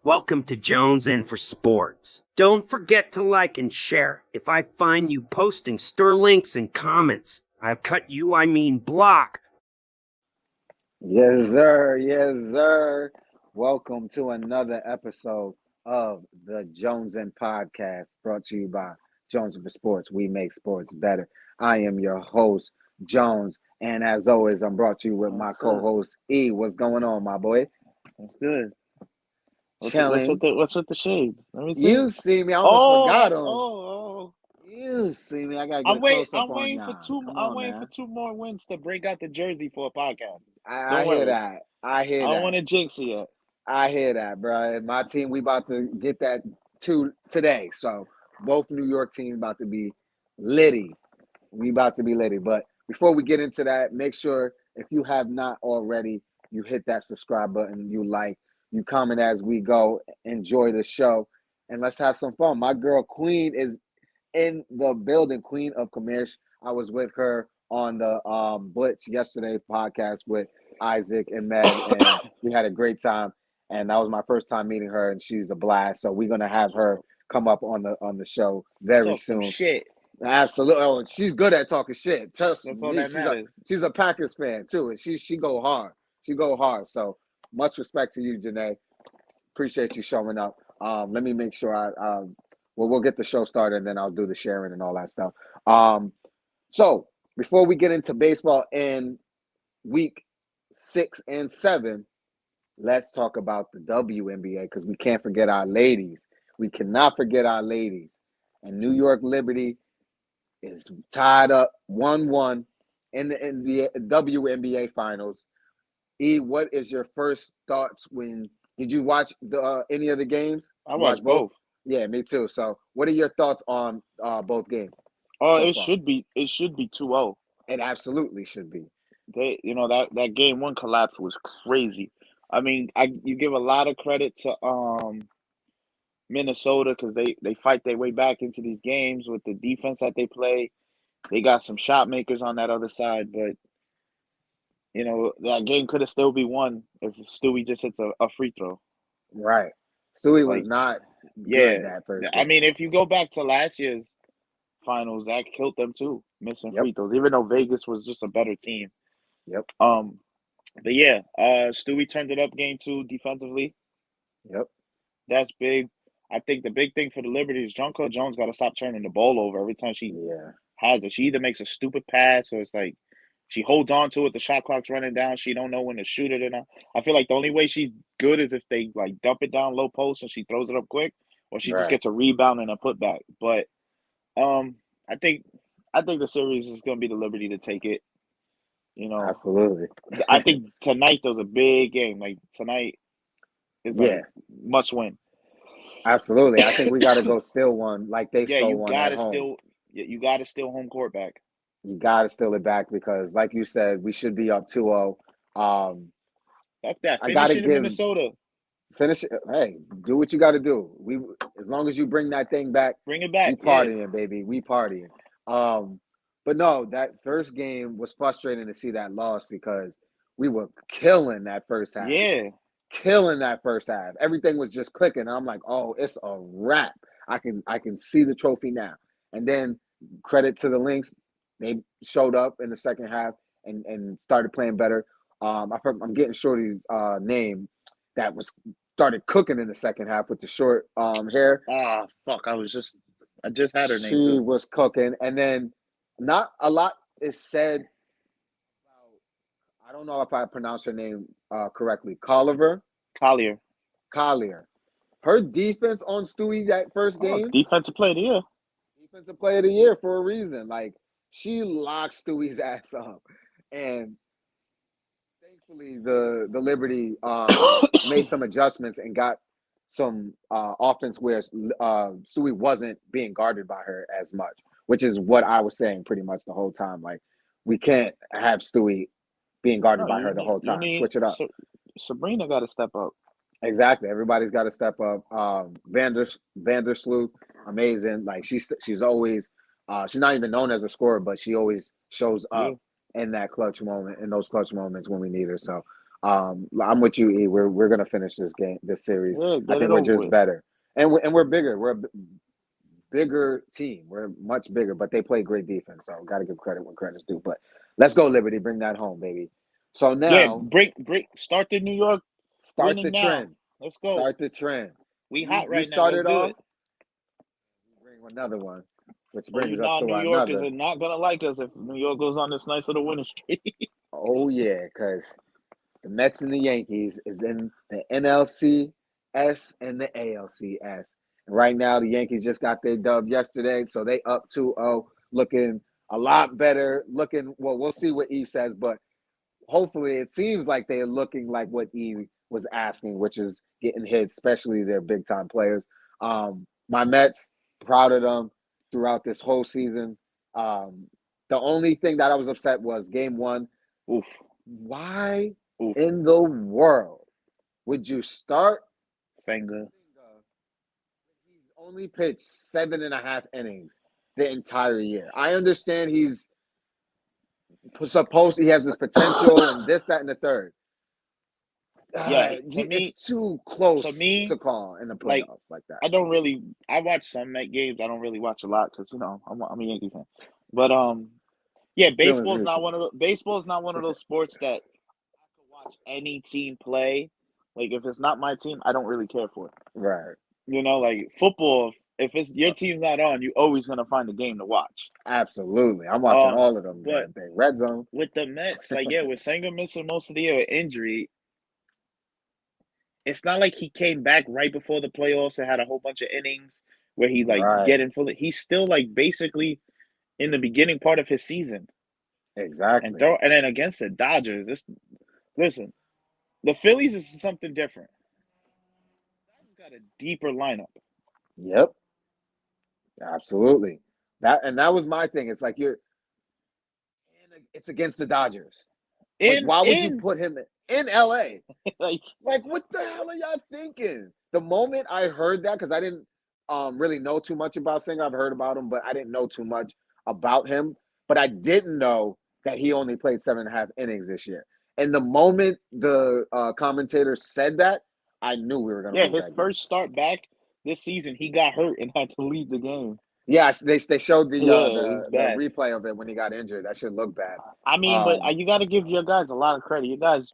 Welcome to Jones In for Sports. Don't forget to like and share. If I find you posting store links and comments, I'll cut you, block. Yes, sir. Yes, sir. Welcome to another episode of the Jones In Podcast, brought to you by Jones In for Sports. We make sports better. I am your host, Jones, and as always, I'm brought to you with my co-host, E. What's going on, my boy? That's good. Chilling. What's with the shades? Let me see. You see me. I almost forgot them. Oh. You see me. I got to get close up on y'all. I'm waiting for two more wins to break out the jersey for a podcast. I hear that. I don't want to jinx it yet. I hear that, bro. My team, we about to get that today. So both New York teams about to be litty. We about to be litty. But before we get into that, make sure if you have not already, you hit that subscribe button, you like, you comment as we go, enjoy the show, and let's have some fun. My girl Queen is in the building, Queen of Commish. I was with her on the Blitz yesterday podcast with Isaac and Meg, and we had a great time. And that was my first time meeting her, and she's a blast. So we're gonna have her come up on the show very soon. Shit. Absolutely. Oh, she's good at talking shit. Trust That's me. all that matters. She's a Packers fan too, and she go hard. She go hard. So much respect to you, Janae. Appreciate you showing up. Let me make sure we'll get the show started, and then I'll do the sharing and all that stuff. So before we get into baseball in week 6 and 7, let's talk about the WNBA because we can't forget our ladies. We cannot forget our ladies. And New York Liberty is tied up 1-1 in the WNBA finals. E, what is your first thoughts when did you watch any of the games? I watched both. Yeah, me too. So, what are your thoughts on both games? It should be 2-0. It absolutely should be. That game 1 collapse was crazy. I mean, you give a lot of credit to Minnesota because they fight their way back into these games with the defense that they play. They got some shot makers on that other side, but that game could have still be won if Stewie just hits a free throw. Right. Stewie was not good that first game. I mean, if you go back to last year's finals, that killed them too, missing free throws, even though Vegas was just a better team. Yep. But yeah, Stewie turned it up game 2 defensively. Yep. That's big. I think the big thing for the Liberty is Jonquel Jones got to stop turning the ball over every time she has it. She either makes a stupid pass or it's like she holds on to it. The shot clock's running down. She don't know when to shoot it or not. I feel like the only way she's good is if they like dump it down low post and she throws it up quick, or she just gets a rebound and a putback. But I think the series is going to be the Liberty to take it. Absolutely. I think tonight there's a big game. Like tonight is like must win. Absolutely. I think we got to go steal one like they stole one at home. You got to steal home court back. You got to steal it back because, like you said, we should be up 2-0. Fuck that. Finish it in Minnesota. Finish it. Hey, do what you got to do. As long as you bring that thing back. Bring it back. We partying, baby. We partying. But no, that first game was frustrating to see that loss because we were killing that first half. Yeah. Killing that first half. Everything was just clicking. And I'm like, oh, it's a wrap. I can see the trophy now. And then credit to the Lynx. They showed up in the second half and started playing better. I'm getting Shorty's name that started cooking in the second half with the short hair. Ah, fuck. I just had her name too. She was cooking. And then not a lot is said about, I don't know if I pronounced her name correctly. Collier. Her defense on Stewie that first game. Defensive player of the year. Defensive player of the year for a reason. Like, she locked Stewie's ass up. And thankfully, the Liberty made some adjustments and got some offense where Stewie wasn't being guarded by her as much, which is what I was saying pretty much the whole time. Like, we can't have Stewie being guarded by her the whole time. Switch it up. Sabrina got to step up. Exactly. Everybody's got to step up. Vandersloot, amazing. Like, she's always she's not even known as a scorer, but she always shows up in those clutch moments when we need her. So I'm with you, E. We're gonna finish this series. Yeah, I get it think we're over just with. better, and we're bigger. We're a bigger team. We're much bigger, but they play great defense. So got to give credit when credit's due. But let's go, Liberty. Bring that home, baby. So Yeah, now start the New York start the winning now. trend. Let's go. Start the trend. We hot You right now. Let's started do off. it. Bring another one, which For you brings us to non-New Yorkers another. are not gonna like us if New York goes on this nice little winning streak. Oh yeah, because the Mets and the Yankees is in the NLCS and the ALCS. And right now, the Yankees just got their dub yesterday, so they up 2-0, looking a lot better. Looking well, we'll see what E says, but hopefully, it seems like they're looking like what E was asking, which is getting hits, especially their big time players. My Mets, proud of them throughout this whole season. Um, the only thing that I was upset was game one. Oof, Why oof. in the world would you start Senga. Senga? He's only pitched 7.5 innings the entire year. I understand he has this potential and this, that, and the third. Yeah, It's too close me, to call in the like playoffs like that. I watch some Met games. I don't really watch a lot because I'm a Yankee fan. But yeah, Feelings mutual. baseball is not one of those sports that I could watch any team play. Like if it's not my team, I don't really care for it. Right. Like football, if it's your team's not on, you always gonna find a game to watch. Absolutely. I'm watching Um, all of them but damn thing. Red zone. with the Mets, like yeah, with Senga missing most of the year with injury, it's not like he came back right before the playoffs and had a whole bunch of innings where he like Right. get in full. He's still like basically in the beginning part of his season Exactly. and then against the Dodgers. Listen, the Phillies is something different. He's got a deeper lineup. Yep. Absolutely. That was my thing. It's like it's against the Dodgers. Like, In why would you in put him in LA? like Like, what the hell are y'all thinking? The moment I heard that, because I didn't really know too much about Singer. I've heard about him, but I didn't know too much about him. But I didn't know that he only played 7.5 innings this year. And the moment the commentator said that, I knew we were going to yeah, lose his that game. first start back this season, he got hurt and had to leave the game. Yeah, they showed Yeah, it was the bad. replay of it when he got injured. That should look bad. I mean, but you got to give your guys a lot of credit. You guys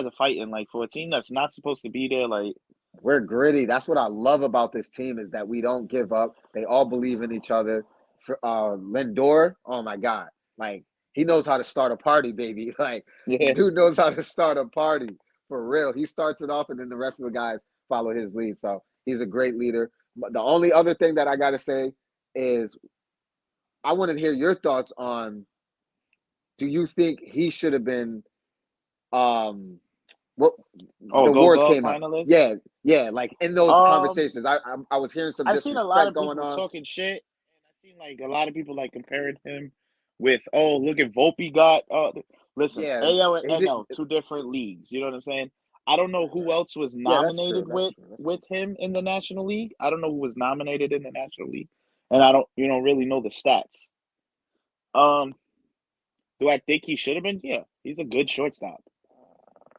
are fighting like for a team that's not supposed to be there. Like We're gritty. That's what I love about this team is that we don't give up. They all believe in each other. For Lindor, oh my God, like he knows how to start a party, baby. Like the yeah, dude knows how to start a party for real. He starts it off, and then the rest of the guys follow his lead. So he's a great leader. But the only other thing that I gotta say is I want to hear your thoughts on. Do you think he should have been um what oh, the Gold awards Glove came up. finalist. Yeah, like in those Um, conversations, I was hearing some I've seen a lot disrespect of going people on. talking shit, and I've seen like a lot of people like comparing him with oh look at Volpe got. Listen, Yeah, AL and is it? NL, two different leagues. You know what I'm saying? I don't know who else was Yeah, that's true. nominated That's true. That's with him in the National League. I don't know who was nominated in the National League, and I don't really know the stats. Um, do I think he should have been? Yeah, he's a good shortstop.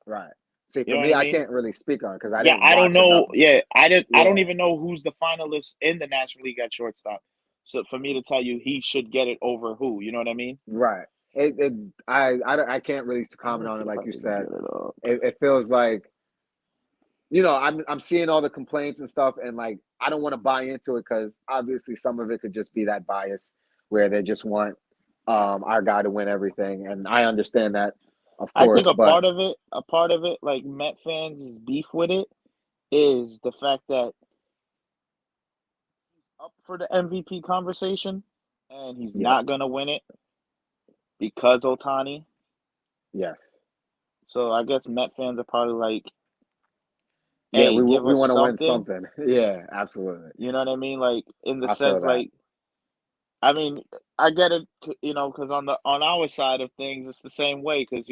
right. See, You for know what me, I I mean? can't really speak on because I Yeah, didn't I don't watch enough know. of it. Yeah, I don't Yeah, even know who's the finalists in the National League at shortstop. So for me to tell you he should get it over who, you know what I mean? right. I can't really Let comment me on see it if like I you can said. get it up. It feels like I'm seeing all the complaints and stuff, and like I don't want to buy into it because obviously some of it could just be that bias where they just want our guy to win everything, and I understand that, of I think course, but a part of it, like Met fans' beef with it, is the fact that he's up for the MVP conversation and he's yeah, not gonna win it because Otani. yeah, So I guess Met fans are probably like, yeah, "Hey, give we us want to win something." something. Yeah, absolutely. You know what I mean? Like in the I feel sense, that. like I mean, I get it, because on our side of things, it's the same way. Because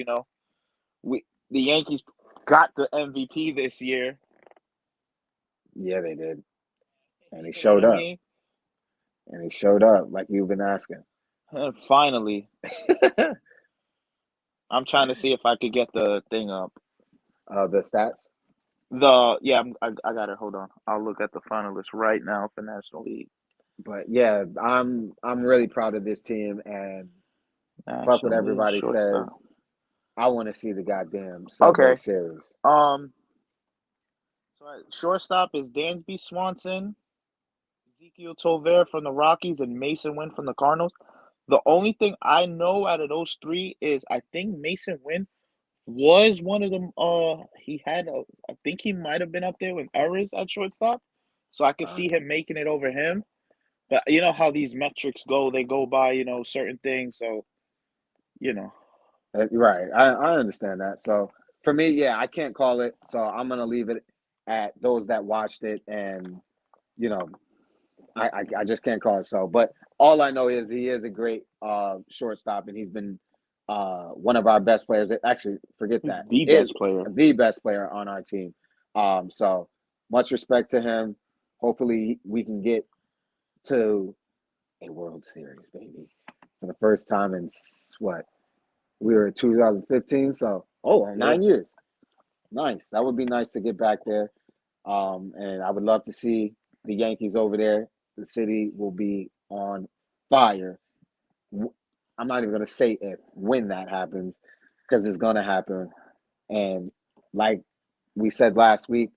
we the Yankees got the MVP this year. Yeah, they did, and he You know what showed I up, mean? like you've been asking. Finally, I'm trying to see if I could get the thing up. The stats. I got it. Hold on. I'll look at the finalists right now for National League. But yeah, I'm really proud of this team, and fuck what National League everybody shortstop. says. I want to see the goddamn Subway Okay. Series. So shortstop is Dansby Swanson, Ezekiel Tover from the Rockies, and Mason Wynn from the Cardinals. The only thing I know out of those three is I think Mason Wynn was one of them. I think he might have been up there with errors at shortstop, so I could see him making it over him. But you know how these metrics go; they go by certain things. So, Right. I understand that. So for me, yeah, I can't call it. So I'm gonna leave it at those that watched it, and you know, I just can't call it. So, but all I know is he is a great shortstop, and he's been one of our best players. Actually, forget that. the best player. The best player on our team. So much respect to him. Hopefully, we can get to a World Series, baby, for the first time in what? We were in 2015, so 9 years. Nice. That would be nice to get back there. And I would love to see the Yankees over there. The city will be on fire. I'm not even going to say when that happens, because it's going to happen. And like we said last week,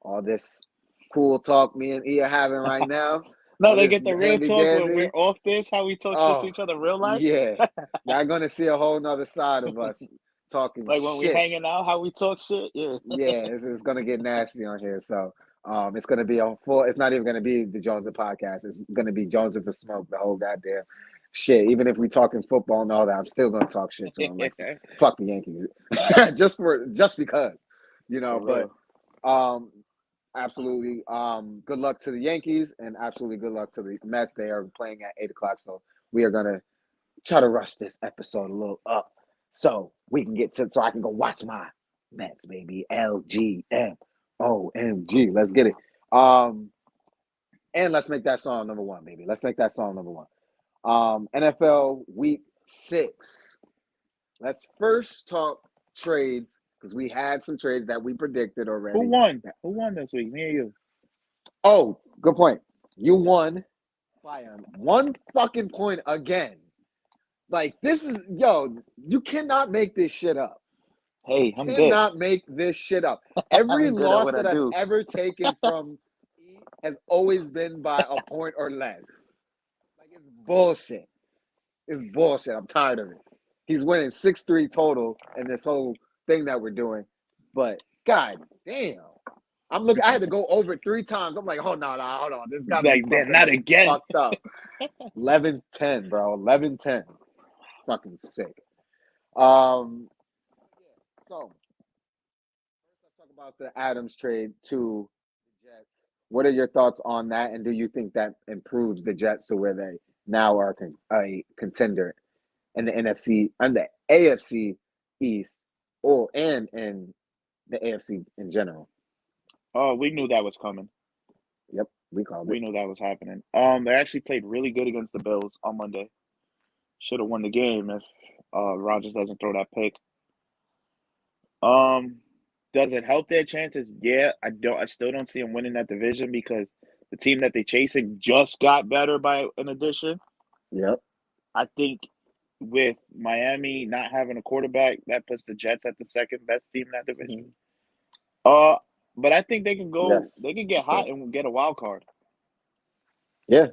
all this cool talk me and E are having right now. No, they get the real talk when we're off this, how we talk shit to each other in real life. Yeah. Y'all going to see a whole nother side of us talking like when shit. we hanging out, how we talk shit. Yeah. Yeah, it's going to get nasty on here. So it's going to be it's not even going to be the Jones podcast. It's going to be Jones for Smoke, the whole goddamn shit. Even if we talking football and all that, I'm still going to talk shit to him. Like, fuck the Yankees. just because, but absolutely. Good luck to the Yankees, and absolutely good luck to the Mets. They are playing at 8:00, so we are going to try to rush this episode a little up so we can so I can go watch my Mets, baby. LGMOMG. Let's get it. And let's make that song number one, baby. Let's make that song number one. NFL Week 6. Let's first talk trades, because we had some trades that we predicted already. Who won? Who won this week? Me or you? Oh, good point. You won by 1 fucking point again. Like, this is, you cannot make this shit up. Hey, I'm good. Cannot make this shit up. Every loss that I've ever taken from E has always been by a point or less. Like, it's bullshit. It's bullshit. I'm tired of it. He's winning 6-3 total in this whole thing that we're doing. But god damn. I had to go over it 3 times. I'm like, hold on. This gotta be something not again. Fucked up. 11-10, bro. 11-10. Fucking sick. So let's talk about the Adams trade to the Jets. What are your thoughts on that? And do you think that improves the Jets to where they now are a contender in the NFC and the AFC East, and in the AFC in general? Oh, we knew that was coming. Yep, we called it. We knew that was happening. They actually played really good against the Bills on Monday. Should have won the game if Rodgers doesn't throw that pick. Does it help their chances? Yeah, I still don't see them winning that division because the team that they're chasing just got better by an addition. Yep. I think with Miami not having a quarterback, that puts the Jets at the second best team in that division. But I think they can go. Yes, they can get hot and get a wild card. Yeah,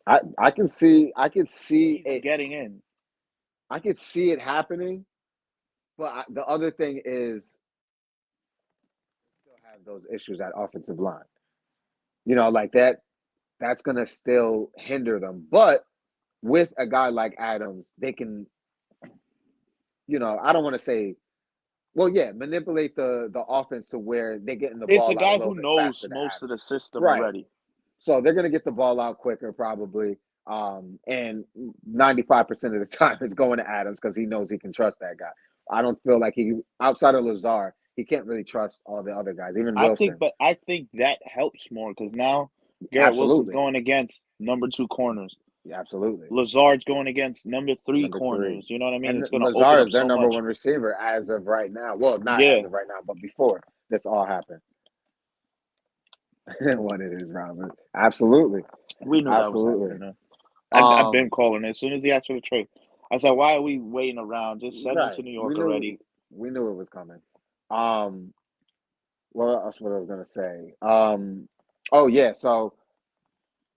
I can see. I could see it getting in. I could see it happening, but the other thing is, still have those issues at offensive line. Like that. That's gonna still hinder them. But with a guy like Adams, they can. I don't want to say. Well, yeah, manipulate the offense to where they get in the ball. It's a guy who knows most of the system already. So they're going to get the ball out quicker probably. And 95% of the time it's going to Adams because he knows he can trust that guy. I don't feel like outside of Lazard, he can't really trust all the other guys, even Wilson. I think that helps more because now Garrett Wilson's going against number 2 corners. Yeah, absolutely. Lazard's going against number 3 Number 3. corners. You know what I mean? And It's going to open Lazar up is their so number much. 1 receiver as of right now. Well, not Yeah. as of right now, but before this all happened. What it is, Robert. Absolutely. We knew that was Absolutely. happening. I've been calling it. As soon as he asked for the trade, I said, "Why are we waiting around? Just send him Right. to New York already." We knew it was coming. Well, that's what I was gonna say. Oh yeah. So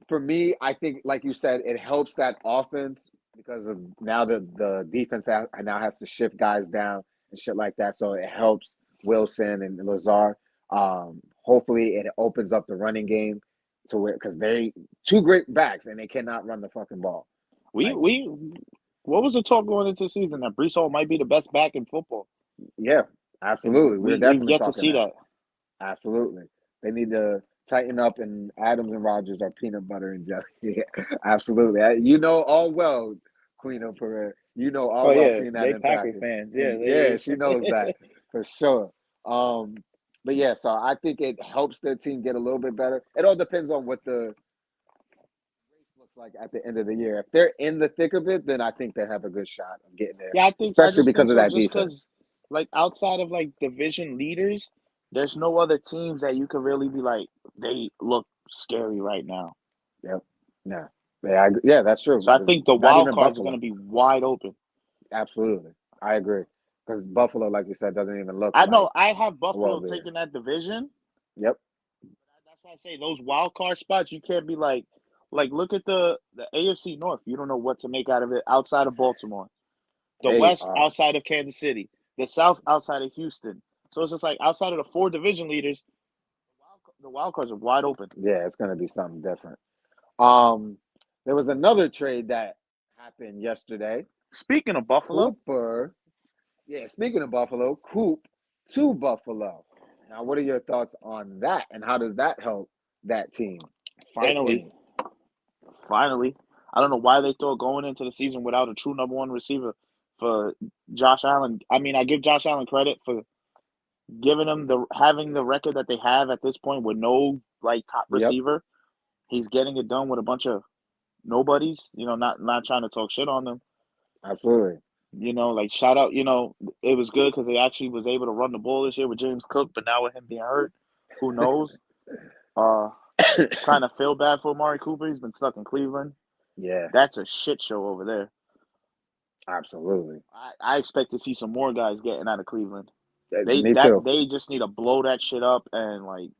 for me, I think, like you said, it helps that offense because of now the defense now has to shift guys down and shit like that. So it helps Wilson and Lazar. Hopefully, it opens up the running game to where, because they 2 great backs and they cannot run the fucking ball. We Like, we what was the talk going into the season that Brees Hall might be the best back in football? yeah, absolutely. We're We've definitely yet to talking see that. that. Absolutely. They need to tighten up, and Adams and Rogers are peanut butter and jelly. Yeah, absolutely. You know all well, Queen of Pereira. You know all Oh well yeah, seeing that they in Packer practice. fans. Yeah, And yeah, they. she knows that for sure. But yeah, so I think it helps their team get a little bit better. It all depends on what the race looks like at the end of the year. If they're in the thick of it, then I think they have a good shot of getting there, Yeah, I especially just think because of so. that Just defense. because, like, outside of like division leaders, there's no other teams that you could really be like they look scary right now. Yep. Yeah. Yeah, that's true. So I think the Not wild even cards are going Buffalo. to be wide open. Absolutely. I agree. Because Buffalo, like you said, doesn't even look I like know I have well Buffalo there. taking that division. Yep. That's why I say those wild card spots. You can't be like look at the AFC North. You don't know what to make out of it outside of Baltimore. The They West are. outside of Kansas City. The South outside of Houston. So it's just like outside of the 4 division leaders, the wild cards are wide open. Yeah, it's gonna be something different. Um, there was another trade that happened yesterday. Speaking of Buffalo, Cooper. Yeah, speaking of Buffalo, Coop to Buffalo. Now, what are your thoughts on that, and how does that help that team, if finally, any? finally. I don't know why they thought going into the season without a true number 1 receiver for Josh Allen. I mean, I give Josh Allen credit for giving them having the record that they have at this point with no like top Yep, receiver. He's getting it done with a bunch of nobodies. Not trying to talk shit on them. absolutely. Like shout out. It was good because they actually was able to run the ball this year with James Cook, but now with him being hurt, who knows? Uh, kind of feel bad for Amari Cooper. He's been stuck in Cleveland. Yeah, That's a shit show over there. absolutely. I expect to see some more guys getting out of Cleveland. Me too. They just need to blow that shit up and like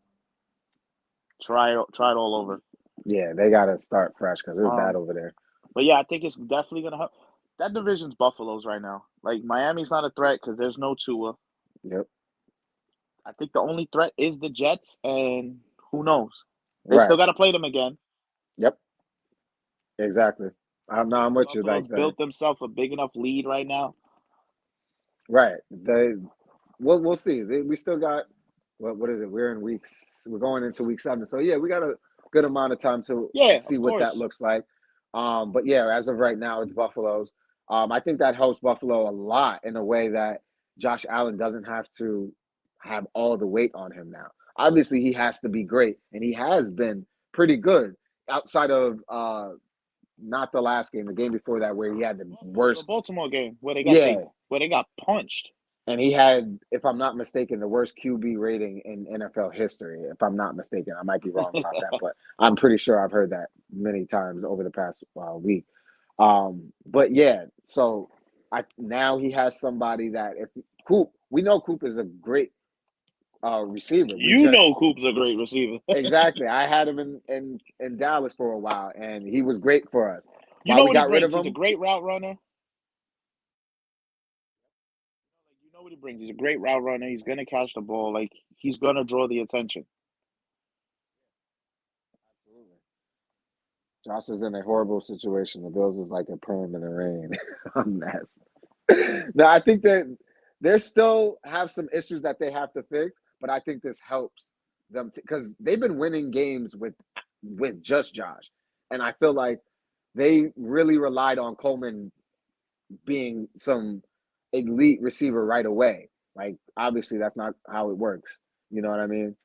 try it all over. Yeah, they gotta start fresh because it's bad Um, over there. but yeah, I think it's definitely gonna help. That division's Buffalo's right now. Like Miami's not a threat because there's no Tua. Yep. I think the only threat is the Jets, and who knows? They Right. still got to play them again. Yep. Exactly. I'm with you. Buffalo's Like built themselves a big enough lead right now. right. We'll see. We still got what is it? We're going into week 7. So yeah, we got a good amount of time to Yeah, see of what that course. looks like. But yeah, as of right now, it's Buffalo's. I think that helps Buffalo a lot in a way that Josh Allen doesn't have to have all the weight on him now. Obviously, he has to be great, and he has been pretty good outside of not the last game, the game before that, where he had the The worst. Baltimore game Yeah, where they got punched. and he had, if I'm not mistaken, the worst QB rating in NFL history. If I'm not mistaken, I might be wrong about that, but I'm pretty sure I've heard that many times over the past week. But yeah, so now he has somebody that if we know Coop is a great receiver. We You know just Coop's a great receiver. exactly. I had him in Dallas for a while, and he was great for us. You Why know we what he got rid brings? of He's a him? great route runner. You know what he brings? He's a great route runner. He's gonna catch the ball. Like he's gonna draw the attention. Absolutely. Josh is in a horrible situation. The Bills is like a perm in the rain, a mess. Now I think that they still have some issues that they have to fix, but I think this helps them because they've been winning games with just Josh, and I feel like they really relied on Coleman being some elite receiver right away. Like obviously that's not how it works. You know what I mean?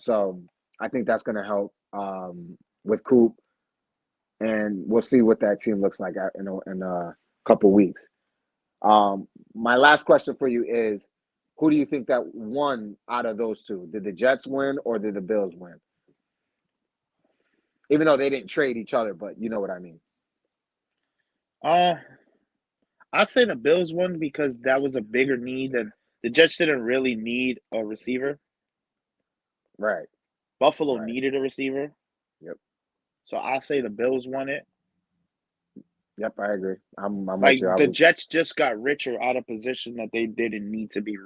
So I think that's going to help with Coop. and we'll see what that team looks like in a couple weeks. My last question for you is, who do you think that won out of those two? Did the Jets win or did the Bills win? Even though they didn't trade each other, but you know what I mean. Uh, I say the Bills won because that was a bigger need than the Jets didn't really need a receiver. Right. Buffalo Right. needed a receiver. Yep. So I say the Bills won it. Yep, I agree. I'm with Like you. the Jets just got richer out of position that they didn't need to be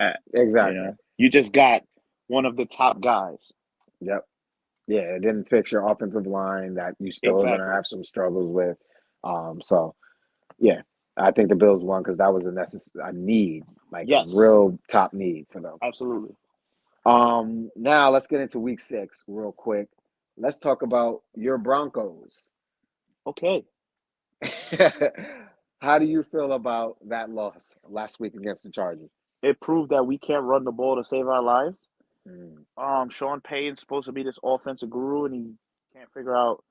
at. Exactly. You just got one of the top guys. Yep. Yeah, it didn't fix your offensive line that you still are going to Exactly. have some struggles with. So yeah, I think the Bills won because that was a need, like a Yes, real top need for them. absolutely. Now let's get into week 6 real quick. Let's talk about your Broncos. Okay. How do you feel about that loss last week against the Chargers? It proved that we can't run the ball to save our lives. Mm, Sean Payton's supposed to be this offensive guru, and he can't figure out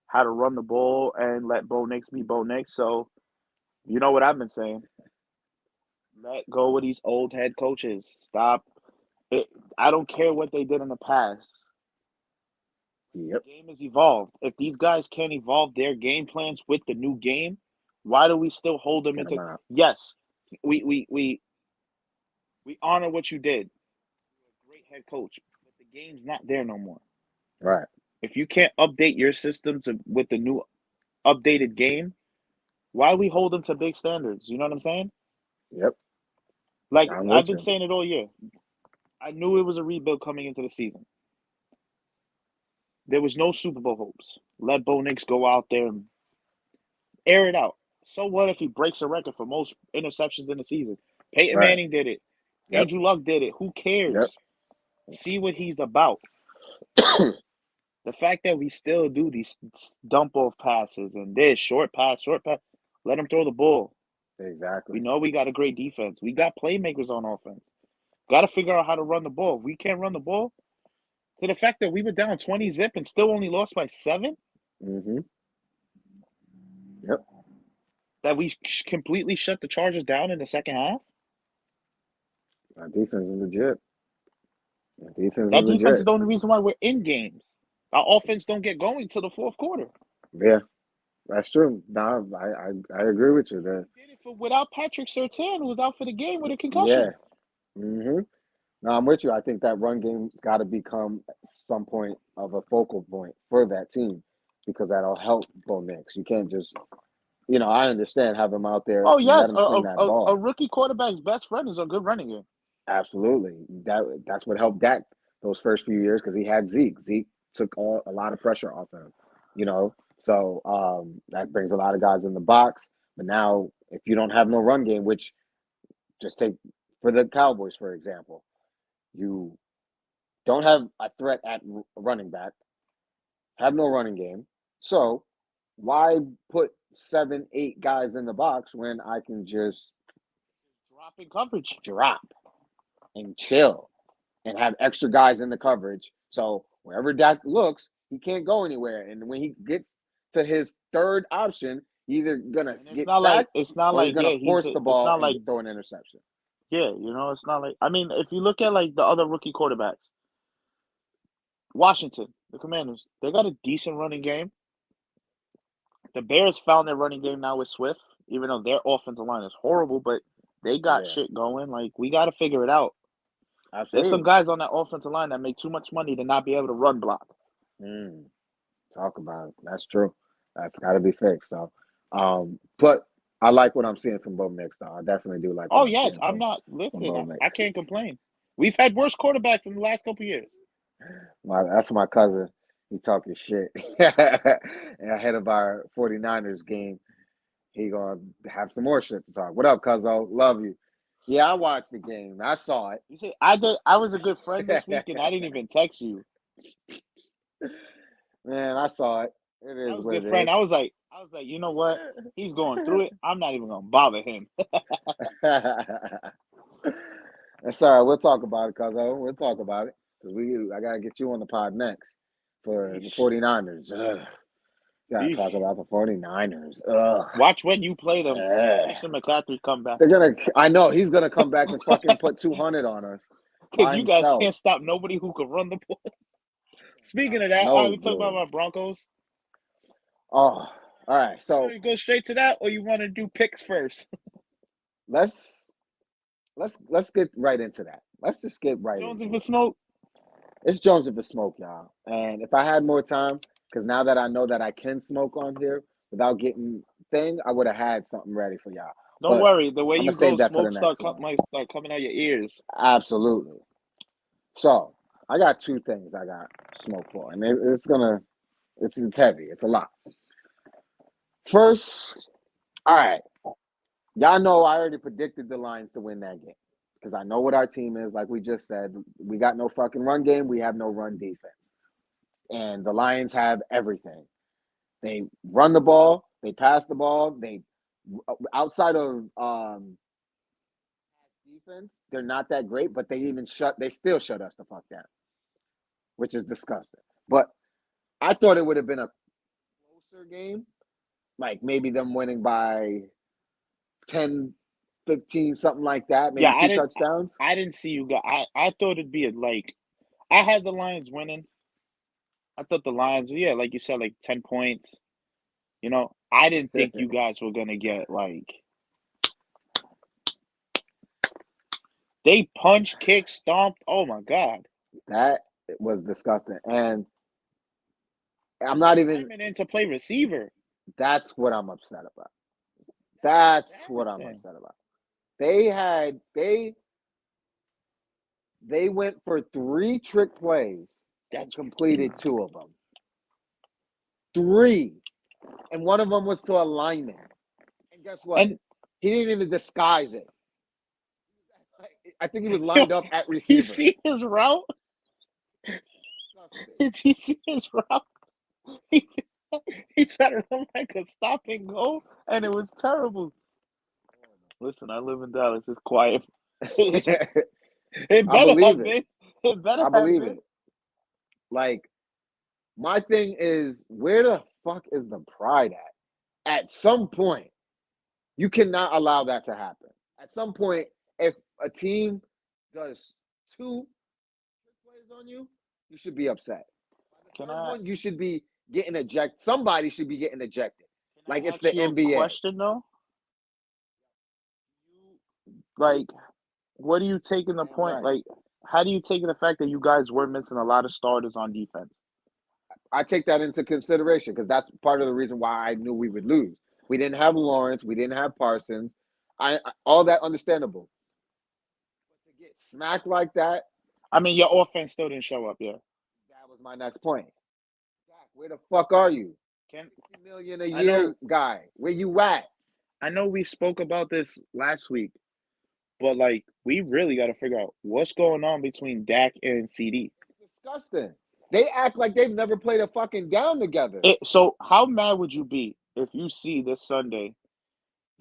how to run the ball and let Bo Nix be Bo Nix. So, you know what I've been saying. Let go with these old head coaches. Stop it. I don't care what they did in the past. yep. The game has evolved. If these guys can't evolve their game plans with the new game, why do we still hold them Get them into? out. Yes, we honor what you did. You're a great head coach, but the game's not there no more. Right. If you can't update your systems with the new updated game, why we hold them to big standards? You know what I'm saying? Yep. Like I'm I've with been you. saying it all year. I knew it was a rebuild coming into the season. There was no Super Bowl hopes. Let Bo Nix go out there and air it out. So what if he breaks a record for most interceptions in the season? Peyton Right. Manning did it. Yep. Andrew Luck did it. Who Yep. cares? See what he's about. The fact that we still do these dump off passes and this short pass, let him throw the ball. We Exactly. know we got a great defense. We got playmakers on offense. Got to figure out how to run the ball. If we can't run the ball, to the fact that we were down 20 zip and still only lost by 7, Mm-hmm. Yep. that we completely shut the Chargers down in the second half. Our defense is legit. Our defense is That defense is legit. the only reason why we're in games. Our offense don't get going till the fourth quarter. Yeah, that's true. No, I agree with you. We did it without Patrick Surtain, who was out for the game with a Yeah. concussion. Mm-hmm. No, I'm with you. I think that run game's got to become some point of a focal point for that team because that'll help Bo Nix. You can't just, I understand have him out there Oh and let yes, him sling that a ball. rookie quarterback's best friend is a good running game. Absolutely. That's what helped Dak those first few years because he had Zeke. Zeke took a lot of pressure off him, you know. So that brings a lot of guys in the box. But now, if you don't have no run game, which just take for the Cowboys, for example, you don't have a threat at running back, have no running game. So why put 7, 8 guys in the box when I can just Dropping coverage. drop and chill and have extra guys in the coverage? So wherever Dak looks, he can't go anywhere. And when he gets to his third option, he's either gonna And get sacked or he's gonna force the it's ball not and like throw an interception. it's not like I mean, if you look at like the other rookie quarterbacks, Washington, the Commanders, they got a decent running game. The Bears found their running game now with Swift, even though their offensive line is horrible, but they got Yeah, shit going. Like we got to figure it out. There's some absolutely. guys on that offensive line that make too much money to not be able to run block. Mm, talk about it. That's true. That's got to be fixed. So, but I like what I'm seeing from Bo Nix, though. I definitely do like what Oh I'm yes, seeing I'm from not. from Listen, Bo I Nix. can't complain. We've had worse quarterbacks in the last couple years. That's my cousin. He talking shit. And ahead of our 49ers game, he gonna have some more shit to talk. What up, cuzzo? Love you. Yeah, I watched the game. I saw it. You say I did. I was a good friend this week, and I didn't even text you. Man, I saw it. It I is was a what good it friend. is. I was like, you know what? He's going through it. I'm not even gonna bother him. That's all right. We'll talk about it, cuzzo. We'll talk about it. Because I gotta get you on the pod next for the Yeesh. 49ers. Ugh. Gotta Eesh. talk about the 49ers. Ugh. Watch when you play them. Eh. Christian McCaffrey come back. They're gonna. I know he's gonna come back and fucking put 200 on us Because by you guys himself. can't stop nobody who can run the ball. Speaking of that, we talk about my Broncos. Oh, all right. You So want to go straight to that, or you want to do picks first? let's get right into that. Let's just get right Jones into for it. smoke. It's Jones of the smoke, y'all. And if I had more time, because now that I know that I can smoke on here without getting thing, I would have had something ready for y'all. Don't But worry. The way I'ma you save go, that for the smoke next one. might start coming out your ears. Absolutely. So I got two things I got smoke for, and it's heavy. It's a lot. First, all right. Y'all know I already predicted the Lions to win that game because I know what our team is. Like we just said, we got no fucking run game. We have no run defense. And the Lions have everything. They run the ball. They pass the ball. They outside of defense, they're not that great, but they still shut us the fuck down, which is disgusting. But I thought it would have been a closer game, like maybe them winning by 10, 15, something like that, maybe two touchdowns. I didn't see you guys. I thought it'd be I had the Lions winning. I thought the Lions, yeah, like you said, like 10 points. You know, I didn't think you guys were gonna get they punch, kick, stomped. Oh my god, that was disgusting. And I'm not even in to play receiver. That's what I'm upset about. That's what I'm upset about. They went for 3 trick plays and completed 2 of them. 3. And one of them was to a lineman. And guess what? And he didn't even disguise it. I think he was lined up at receiver. You see his route? Did you see his route? He tried to run like a stop and go, and it was terrible. Listen, I live in Dallas. It's quiet. It better have been. It better have been. Like, my thing is, where the fuck is the pride at? At some point, you cannot allow that to happen. At some point, if a team does 2 plays on you, you should be upset. You should be getting ejected. Somebody should be getting ejected. Like it's the NBA. Question though, like, what do you take in the point? Right. Like, how do you take the fact that you guys were missing a lot of starters on defense? I take that into consideration because that's part of the reason why I knew we would lose. We didn't have Lawrence. We didn't have Parsons. All that understandable. But to get smacked like that. I mean, your offense still didn't show up, yeah. That was my next point. Jack, where the fuck are you? $60 million a year guy. Where you at? I know we spoke about this last week, but like we really got to figure out what's going on between Dak and CD. It's disgusting. They act like they've never played a fucking down together. So how mad would you be if you see this Sunday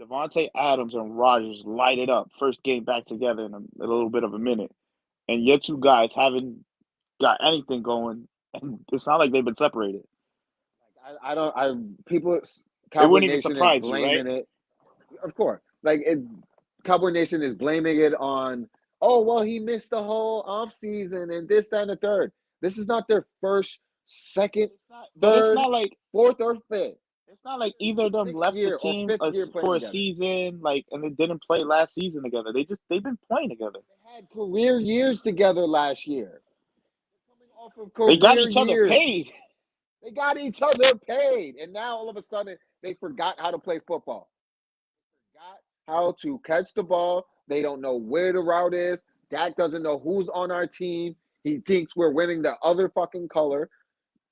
Davante Adams and Rodgers light it up, first game back together in a little bit of a minute, and your two guys haven't got anything going, and it's not like they've been separated. People, Cowboy Nation is blaming it. Of course. Cowboy Nation is blaming it on, oh, well, he missed the whole offseason and this, that, and the third. This is not their first, second, third, it's not like fourth or fifth. It's not like either of them left the team for a season, and they didn't play last season together. They've been playing together. They had career years together last year. They got each other paid. They got each other paid. And now all of a sudden they forgot how to play football. They forgot how to catch the ball. They don't know where the route is. Dak doesn't know who's on our team. He thinks we're winning the other fucking color.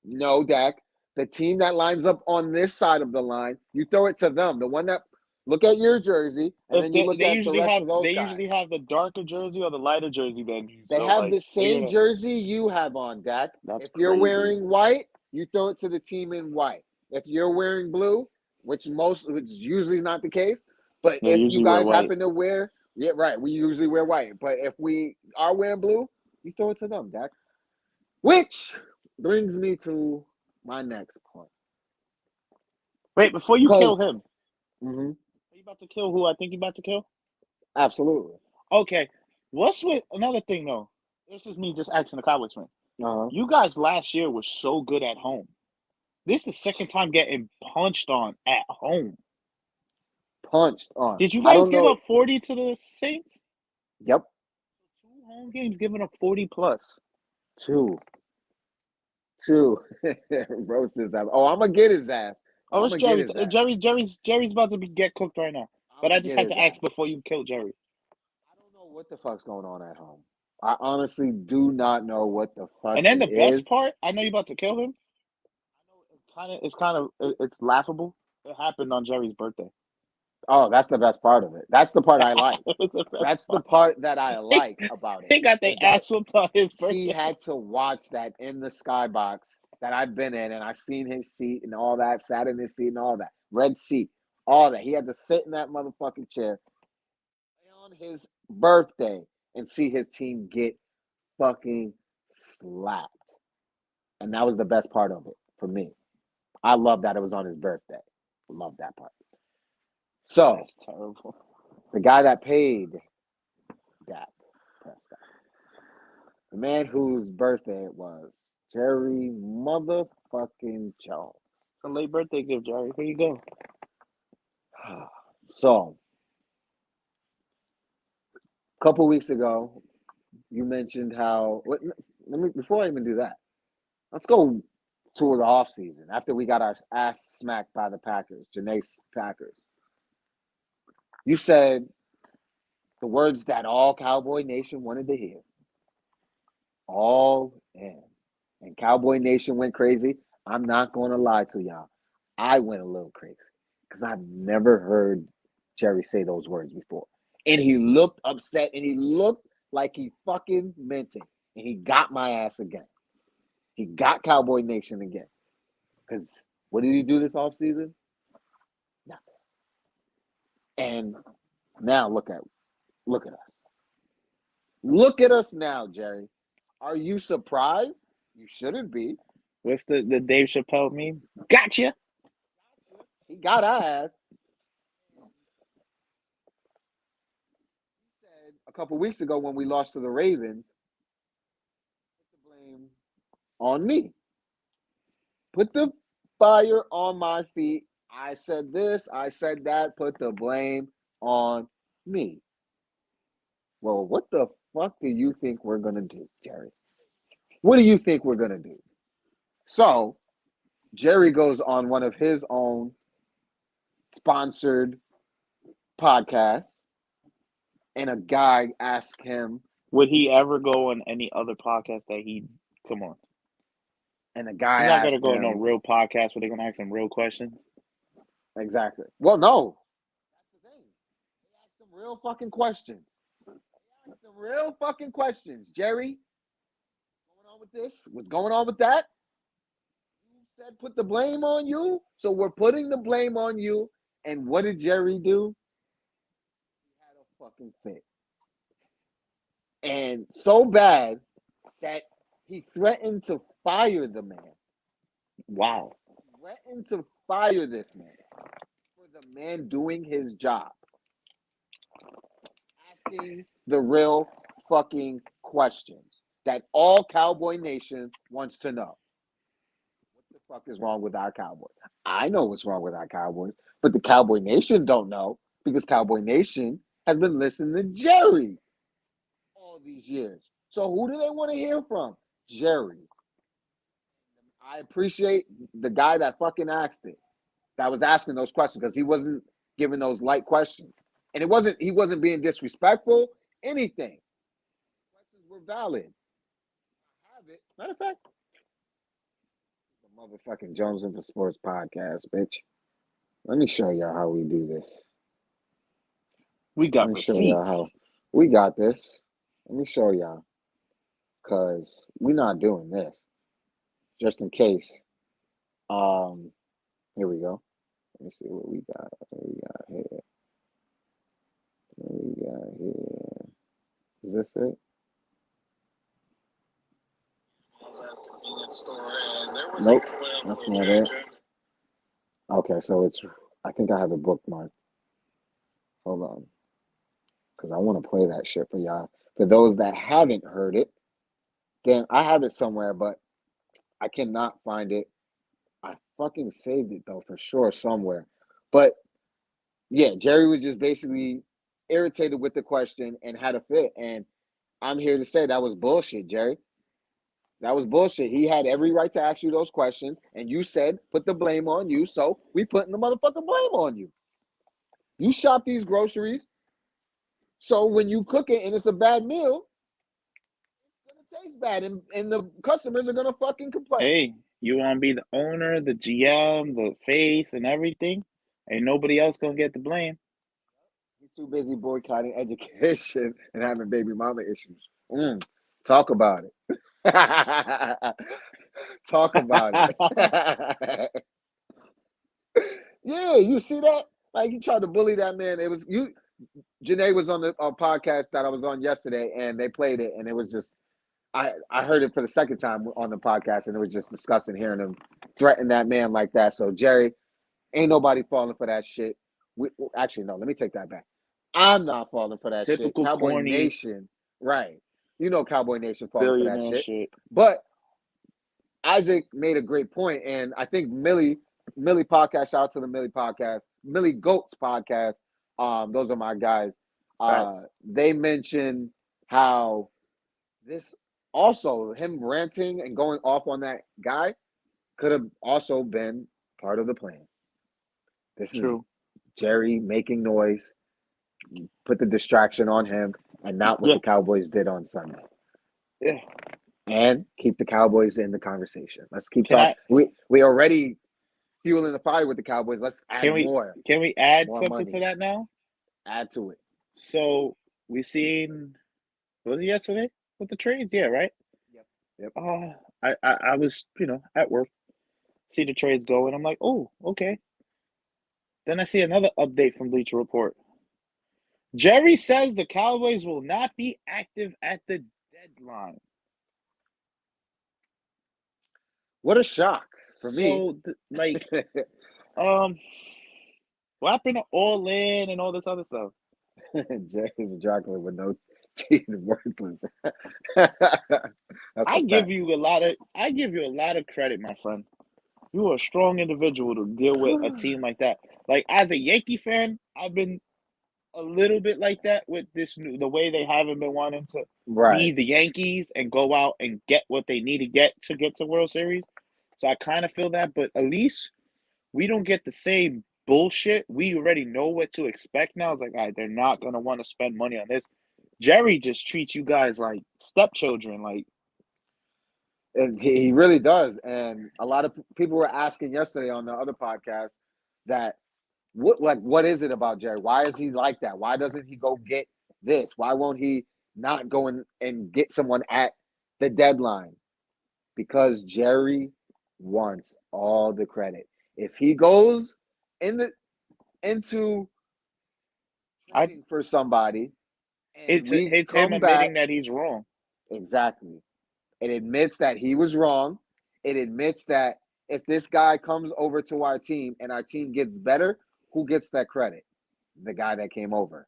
No, Dak. The team that lines up on this side of the line, you throw it to them. The one that look at your jersey, and then you look at the rest of those guys. They usually have the darker jersey or the lighter jersey than you. They have the same jersey you have on, Dak. If you're wearing white, you throw it to the team in white. If you're wearing blue, which usually is not the case, but if you guys happen to wear, yeah, right, we usually wear white. But if we are wearing blue, you throw it to them, Dak. Which brings me to my next point. Wait, before you kill Because him, hmm are you about to kill who I think you about to kill? absolutely. Okay. What's with another thing though? This is me just asking the Cowboys fan. Uh-huh. You guys last year were so good at home. This is the second time getting punched on at home. Punched on. Did you I guys don't give know. up 40 to the Saints? Yep. 2 home games giving up 40 plus. Two. Roast his ass. Oh, I'm gonna get his ass. Oh, I'm it's gonna get Jerry. his ass. Jerry's about to get cooked right now. I'm But I gonna just get had his to ass. ask before you kill Jerry. I don't know what the fuck's going on at home. I honestly do not know what the fuck And then it the best is. part, I know you're about to kill him. It's laughable. It happened on Jerry's birthday. Oh, that's the best part of it. That's the part I like. It's the best That's the part. part that I like about it He got their is that ass whooped on his he birthday. had to watch that in the skybox that I've been in, and I seen his seat and all that, sat in his seat and all that, red seat, all that. He had to sit in that motherfucking chair on his birthday and see his team get fucking slapped, and that was the best part of it for me. I love that it was on his birthday. Love that part. So That's terrible. the guy that paid Dak Prescott, the man whose birthday it was, Jerry motherfucking Jones. It's a late birthday gift, Jerry. Here you go. So, a couple weeks ago, you mentioned how. Let me before I even do that. Let's go to the off season after we got our ass smacked by the Packers, Janae's Packers. You said the words that all Cowboy Nation wanted to hear. All in. And Cowboy Nation went crazy. I'm not going to lie to y'all. I went a little crazy because I've never heard Jerry say those words before. And he looked upset and he looked like he fucking meant it. And he got my ass again. He got Cowboy Nation again. Because what did he do this offseason? Nothing. And now look at us. Look at us now, Jerry. Are you surprised? You shouldn't be. What's the Dave Chappelle meme? Gotcha. He got our ass. He said a couple weeks ago when we lost to the Ravens, put the blame on me. Put the fire on my feet. I said this, I said that, put the blame on me. Well, what the fuck do you think we're going to do, Jerry? What do you think we're going to do? So, Jerry goes on one of his own sponsored podcasts, and a guy asked him, Would he ever go on any other podcast that he? Come on. and a guy He's not gonna asked go on no him, real podcast where they're gonna ask him real questions. exactly. Well, no. That's the thing. They asked some real fucking questions. Jerry, what's going on with this? What's going on with that? You said put the blame on you. So we're putting the blame on you. And what did Jerry do? He had a fucking fit. And so bad that he threatened to fire the man. Wow. Threatened to fire this man for the man doing his job. Asking the real fucking questions that all Cowboy Nation wants to know. What the fuck is wrong with our Cowboys? I know what's wrong with our Cowboys, but the Cowboy Nation don't know because Cowboy Nation has been listening to Jerry all these years. So who do they want to hear from? Jerry. I appreciate the guy that fucking asked it, that was asking those questions, because he wasn't giving those light questions. And he wasn't being disrespectful, anything. Questions were valid. I have it. Matter of fact, the motherfucking Jones and for Sports podcast, bitch. Let me show y'all how we do this. We got Let me show y'all receipts. how we got this. Let me show y'all. Because we're not doing this. Just in case. Here we go. Let me see what we got. What we got here. What we got here. Is this it? Nope, that's not it. Okay, so I think I have it bookmarked. Hold on, because I want to play that shit for y'all. For those that haven't heard it, then I have it somewhere, but I cannot find it. I fucking saved it though for sure somewhere. But yeah, Jerry was just basically irritated with the question and had a fit. And I'm here to say that was bullshit, Jerry. That was bullshit. He had every right to ask you those questions, and you said put the blame on you. So we putting the motherfucking blame on you. You shop these groceries, so when you cook it and it's a bad meal, it's gonna taste bad, and the customers are gonna fucking complain. Hey, you want to be the owner, the GM, the face, and everything? Ain't nobody else gonna get the blame. He's too busy boycotting education and having baby mama issues. Talk about it. Talk about it. Yeah, you see that? Like you tried to bully that man. It was you. Janae was on the podcast that I was on yesterday, and they played it, and it was just I heard it for the second time on the podcast, and it was just disgusting hearing him threaten that man like that. So Jerry, ain't nobody falling for that shit. Actually, no, let me take that back. I'm not falling for that shit. Typical Cowboy corny Nation, right? You know, Cowboy Nation falling for that billionaire shit. shit. But Isaac made a great point, and I think Millie podcast. Shout out to the Millie podcast, Millie Goats podcast. Those are my guys. Facts. They mentioned how this also him ranting and going off on that guy could have also been part of the plan. This is True. Jerry making noise, put the distraction on him, and not what Yeah. the Cowboys did on Sunday. Yeah. And keep the Cowboys in the conversation. Let's keep Can talking. I? We already fueling the fire with the Cowboys. Let's add Can we? more Can we add something money. to that now? Add to it. So we seen. Was it yesterday with the trades? Yeah, right. Yep. I was at work, see the trades go, and I'm like, oh, okay. Then I see another update from Bleacher Report. Jerry says the Cowboys will not be active at the deadline. What a shock for me. So, what happened to All In and all this other stuff? Jerry's a Dracula with no teeth and worthless. I give you a lot of credit, my friend. You are a strong individual to deal with a team like that. Like as a Yankee fan, I've been a little bit like that with the way they haven't been wanting to be the Yankees and go out and get what they need to get to World Series. So I kind of feel that, but at least we don't get the same bullshit. We already know what to expect now. It's like, all right, they're not gonna want to spend money on this. Jerry just treats you guys like stepchildren. Like, and he really does. And a lot of people were asking yesterday on the other podcast that what is it about Jerry? Why is he like that? Why doesn't he go get this? Why won't he not go and get someone at the deadline? Because Jerry wants all the credit. If he goes into trading for somebody and we it's him come admitting back, that he's wrong. exactly. It admits that he was wrong. It admits that if this guy comes over to our team and our team gets better, who gets that credit? The guy that came over.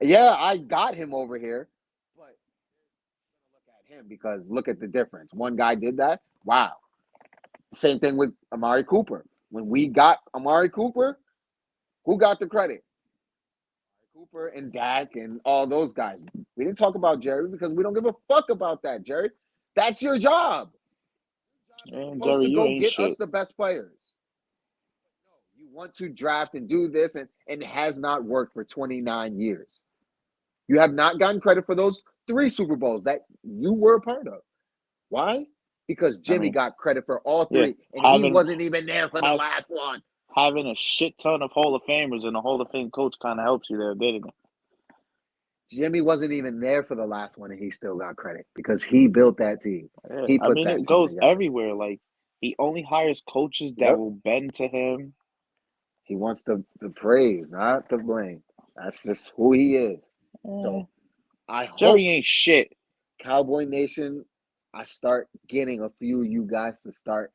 Yeah, I got him over here, but look at him because look at the difference. One guy did that. Wow. Same thing with Amari Cooper. When we got Amari Cooper, who got the credit? Cooper and Dak and all those guys. We didn't talk about Jerry because we don't give a fuck about that, Jerry. That's your job. You're supposed Jerry, to you go ain't get shit. us the best players. No, you want to draft and do this, and it has not worked for 29 years. You have not gotten credit for those 3 Super Bowls that you were a part of. Why? Because Jimmy got credit for all 3, and he wasn't even there for the last one. Having a shit ton of Hall of Famers and a Hall of Fame coach kind of helps you there, didn't it? Jimmy wasn't even there for the last one, and he still got credit because he built that team. Yeah. He put it goes everywhere. Like he only hires coaches that will bend to him. He wants the praise, not the blame. That's just who he is. So I hope Jerry ain't shit. Cowboy Nation, I start getting a few of you guys to start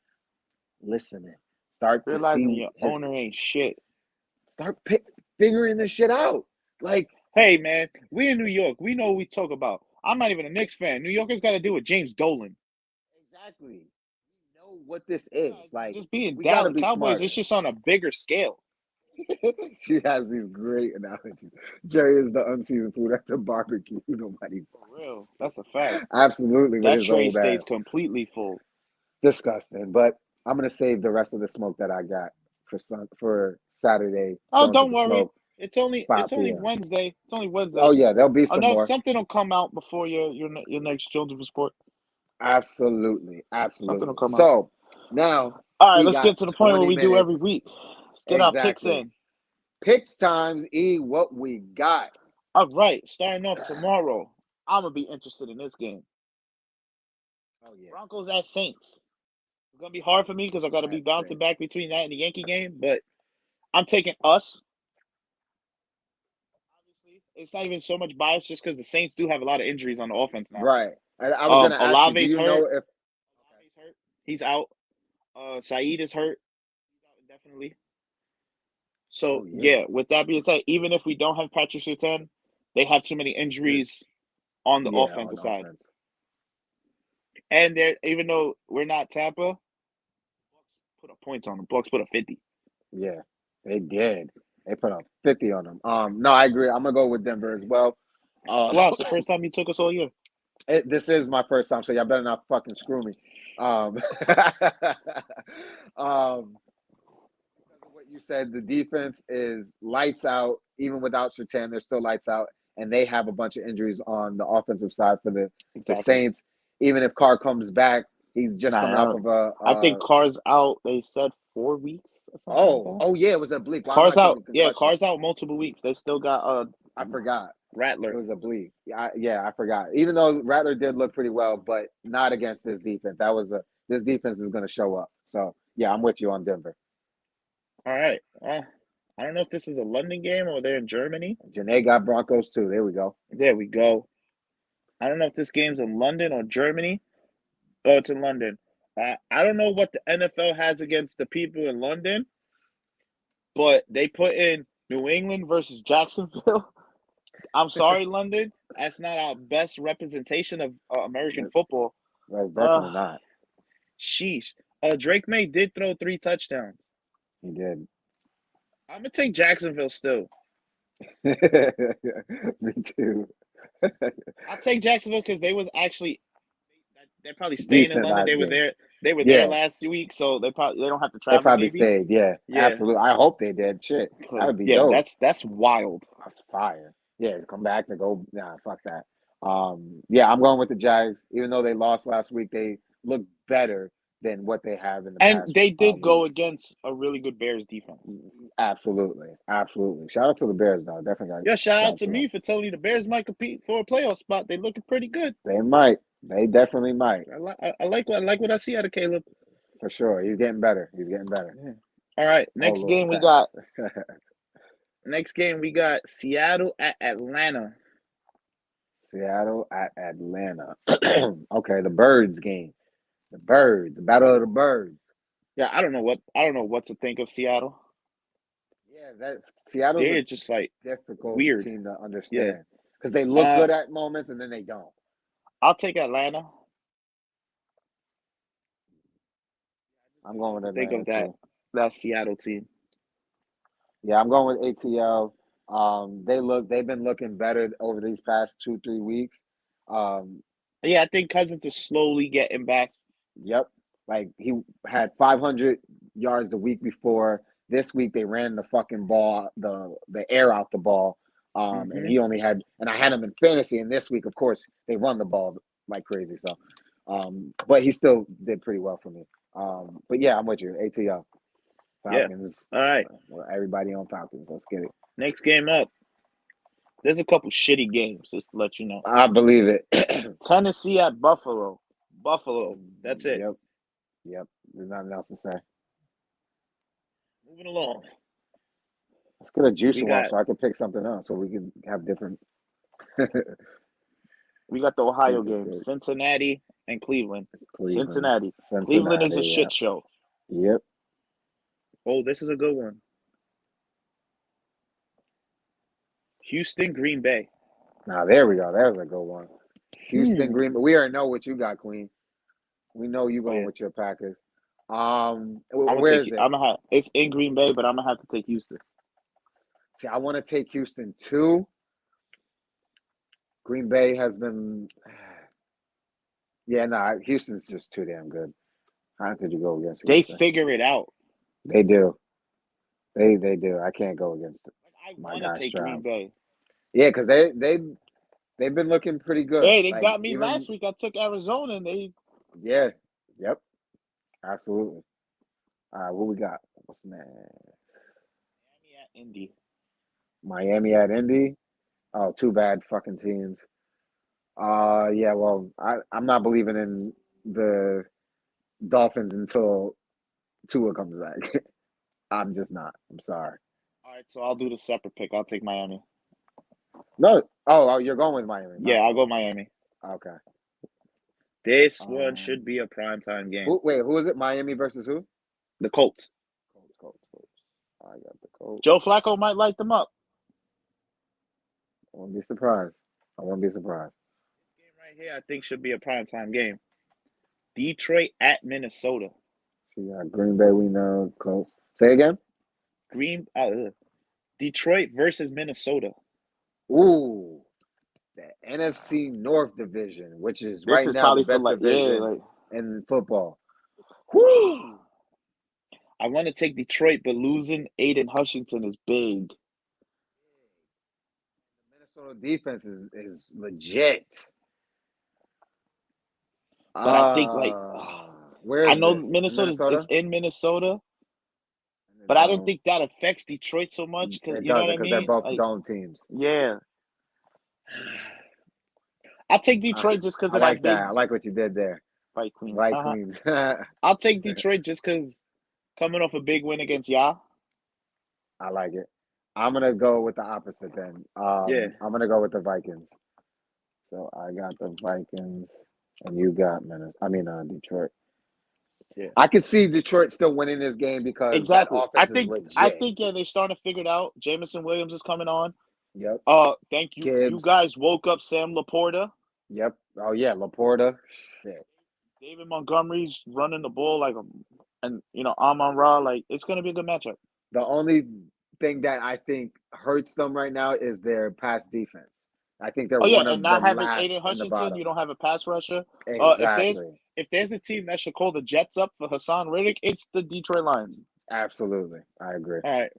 listening. start to Realizing see your his owner ain't shit. start figuring this shit out. Like, Hey, man, we in New York. We know what we talk about. I'm not even a Knicks fan. New Yorkers got to deal with James Dolan. exactly. We know what this is. Like, Just being we gotta Dallas be Cowboys, smarter. it's just on a bigger scale. She has these great analogies. Jerry is the unseasoned food at the barbecue. Nobody. For real. That's a fact. Absolutely, with That his tray old stays ass. completely full. Disgusting. But I'm gonna save the rest of the smoke that I got for Saturday. Oh, Jones with don't the worry. smoke, It's only 5 p.m. Wednesday. It's only Wednesday. Oh yeah, there'll be some Enough more. something will come out before your next Jones of Sport. Absolutely, Something absolutely. will come out. So now All right, we let's got get to the point where 20 we do every minutes. week. Let's get our picks Exactly. in. Picks times, E, what we got. All right, starting off tomorrow. I'm gonna be interested in this game. Oh yeah. Broncos at Saints. It's gonna be hard for me because I got to be At bouncing Saints. back between that and the Yankee game, but I'm taking us. Obviously, it's not even so much bias just because the Saints do have a lot of injuries on the offense now. Right. I was gonna ask you, do Olave's you hurt. know if Olave's hurt. He's out. Saeed is hurt. He's out indefinitely. So Oh yeah. yeah, with that being said, even if we don't have Patrick Surtain, they have too many injuries on the Yeah, offensive on side. offense. And they're even though we're not Tampa, put up points on them. Bucks put up 50. Yeah, they did. They put up 50 on them. No, I agree. I'm gonna go with Denver as well. Wow, it's the first time you took us all year. This is my first time, so y'all better not fucking screw me. Because of what you said, the defense is lights out. Even without Sertan, they're still lights out, and they have a bunch of injuries on the offensive side for the Exactly. Saints. Even if Carr comes back, he's just coming off of a. I think Carr's out. They said 4 weeks or something like that. Oh yeah, it was a bleep. Why am I Carr's out. thinking Yeah, concussion? Carr's out multiple weeks. They still got I forgot. Rattler. It was a bleep. I forgot. Even though Rattler did look pretty well, but not against this defense. This defense is going to show up. So yeah, I'm with you on Denver. All right. I don't know if this is a London game or they're in Germany. Janae got Broncos too. There we go. There we go. I don't know if this game's in London or Germany. Oh, it's in London. I don't know what the NFL has against the people in London, but they put in New England versus Jacksonville. I'm sorry, London. That's not our best representation of American football. That's definitely not. Sheesh. Drake May did throw 3 touchdowns. He did. I'm gonna take Jacksonville still. Me too. I'll take Jacksonville because they was actually they're probably staying Decent in London. last They were game. there. They were Yeah. there last week, so they don't have to They travel. probably maybe. stayed. Yeah, Yeah. absolutely. I hope they did. Shit, that would be dope. That's wild. That's fire. Yeah, to come back to go. Nah, fuck that. Yeah, I'm going with the Jags. Even though they lost last week, they look better than what they have in the past. And they did go against a really good Bears defense. Absolutely. Shout out to the Bears, though. Definitely got. Yeah, shout out to me for telling you the Bears might compete for a playoff spot. They looking pretty good. They might. They definitely might. I like what I see out of Caleb. For sure, he's getting better. Yeah. All right, next Lord, game we got. Next game we got Seattle at Atlanta. Seattle at Atlanta. Okay, the Birds game. The Battle of the Birds. Yeah, I don't know what to think of Seattle. Yeah, Seattle's They're just like difficult weird team to understand because they look good at moments and then they don't. I'll take Atlanta. I'm going with Think Atlanta of that Seattle team. Yeah, I'm going with ATL. They've been looking better over these past 2-3 weeks. Yeah, I think Cousins is slowly getting back. Yep. Like he had 500 yards the week before. This week they ran the fucking ball, the air out the ball. And he only had, and I had him in fantasy. And this week, of course, they run the ball like crazy. So, but he still did pretty well for me. But yeah, I'm with you. ATL. Falcons. Yeah. All right. Everybody on Falcons. Let's get it. Next game up. There's a couple shitty games, just to let you know. I believe it. Tennessee at Buffalo. Buffalo. That's it. Yep. There's nothing else to say. Moving along. Let's get a juicy one so I can pick something else so we can have different. We got the Ohio game. Cincinnati and Cleveland. Cincinnati. Cleveland is a shit show. Yep. Oh, this is a good one. Houston, Green Bay. Now there we go. There's a good one. Houston, Hmm. Green Bay. We already know what you got, Queen. We know you Oh going yeah. with your Packers. I'm gonna Where take is you. it? I'm gonna have. It's in Green Bay, but I'm gonna have to take Houston. See, I want to take Houston too. Green Bay has been, yeah, nah. Houston's just too damn good. How could you go against They Houston? figure it out. They do. They do. I can't go against Like, I my want to guy take Green Stroud. Bay. Yeah, because they've been looking pretty good. Hey, they Like got me even last week. I took Arizona, and they yeah, yep, absolutely. All right, what we got? What's next? Miami at Indy. Miami at Indy. Oh, too bad fucking teams. Yeah, well, I'm not believing in the Dolphins until Tua comes back. I'm just not. I'm sorry. All right, so I'll do the separate pick. I'll take Miami. No. Oh, you're going with Miami. My Yeah, I'll go fault. Miami. Okay. This one Um, should be a primetime game. who is it? Miami versus who? The Colts. Colts. I got the Colts. Joe Flacco might light them up. I won't be surprised. I won't be surprised. This game right here, I think, should be a primetime game. Detroit at Minnesota. So you got Green Bay, we know, Colts. Say again? Detroit versus Minnesota. Ooh, the NFC North division, which is This right is now the probably for best like division like. in football. Whoo! I want to take Detroit, but losing Aiden Hutchinson is big. Minnesota defense is legit. But I think Where I is know this? In Minnesota's it's Minnesota? in Minnesota, In the but I don't dome. think that affects Detroit so much because It you know what doesn't I because they're mean. both Like, dome teams. yeah, I'll take I, Detroit just because I of like that that. big I like what you did there. fight, Queens. Like Queens. I'll take Detroit just because coming off a big win against Ya. I like it. I'm gonna go with the opposite then. Yeah, I'm gonna go with the Vikings. So I got the Vikings, and you got Detroit. yeah, I could see Detroit still winning this game because that exactly. offense is I legit. think yeah, they starting to figure it out. Jameson Williams is coming on. Yep. Thank you. You Gibbs. guys woke up Sam Laporta. Yep. Oh yeah, Laporta. Shit. David Montgomery's running the ball and Amon Ra, like it's gonna be a good matchup. The only thing that I think hurts them right now is their pass defense. I think they're Oh yeah, one and of the not having last Aiden in the Hutchinson, you bottom. don't have a pass rusher. If there's Exactly. a team that should call the Jets up for Hassan Riddick, it's the Detroit Lions. Absolutely. I agree. All right,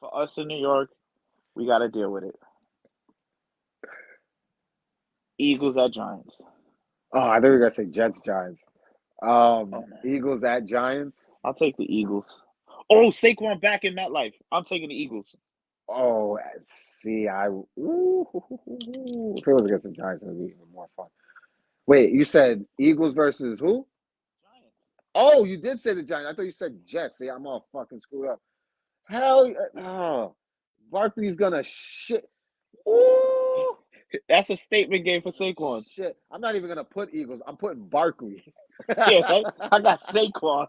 for us in New York, we got to deal with it. Eagles at Giants. Oh, I thought you were gonna say Jets Giants. Oh man, Eagles at Giants. I'll take the Eagles. Oh, Saquon back in MetLife. I'm taking the Eagles. Oh, see, if it was against the Giants, it would be even more fun. Wait, you said Eagles versus who? Giants. Oh, you did say the Giants. I thought you said Jets. See, I'm all fucking screwed up. Hell, Barkley's gonna shit. Ooh, That's a statement game for Saquon. shit. I'm not even gonna put Eagles. I'm putting Barkley. Yeah, I got Saquon.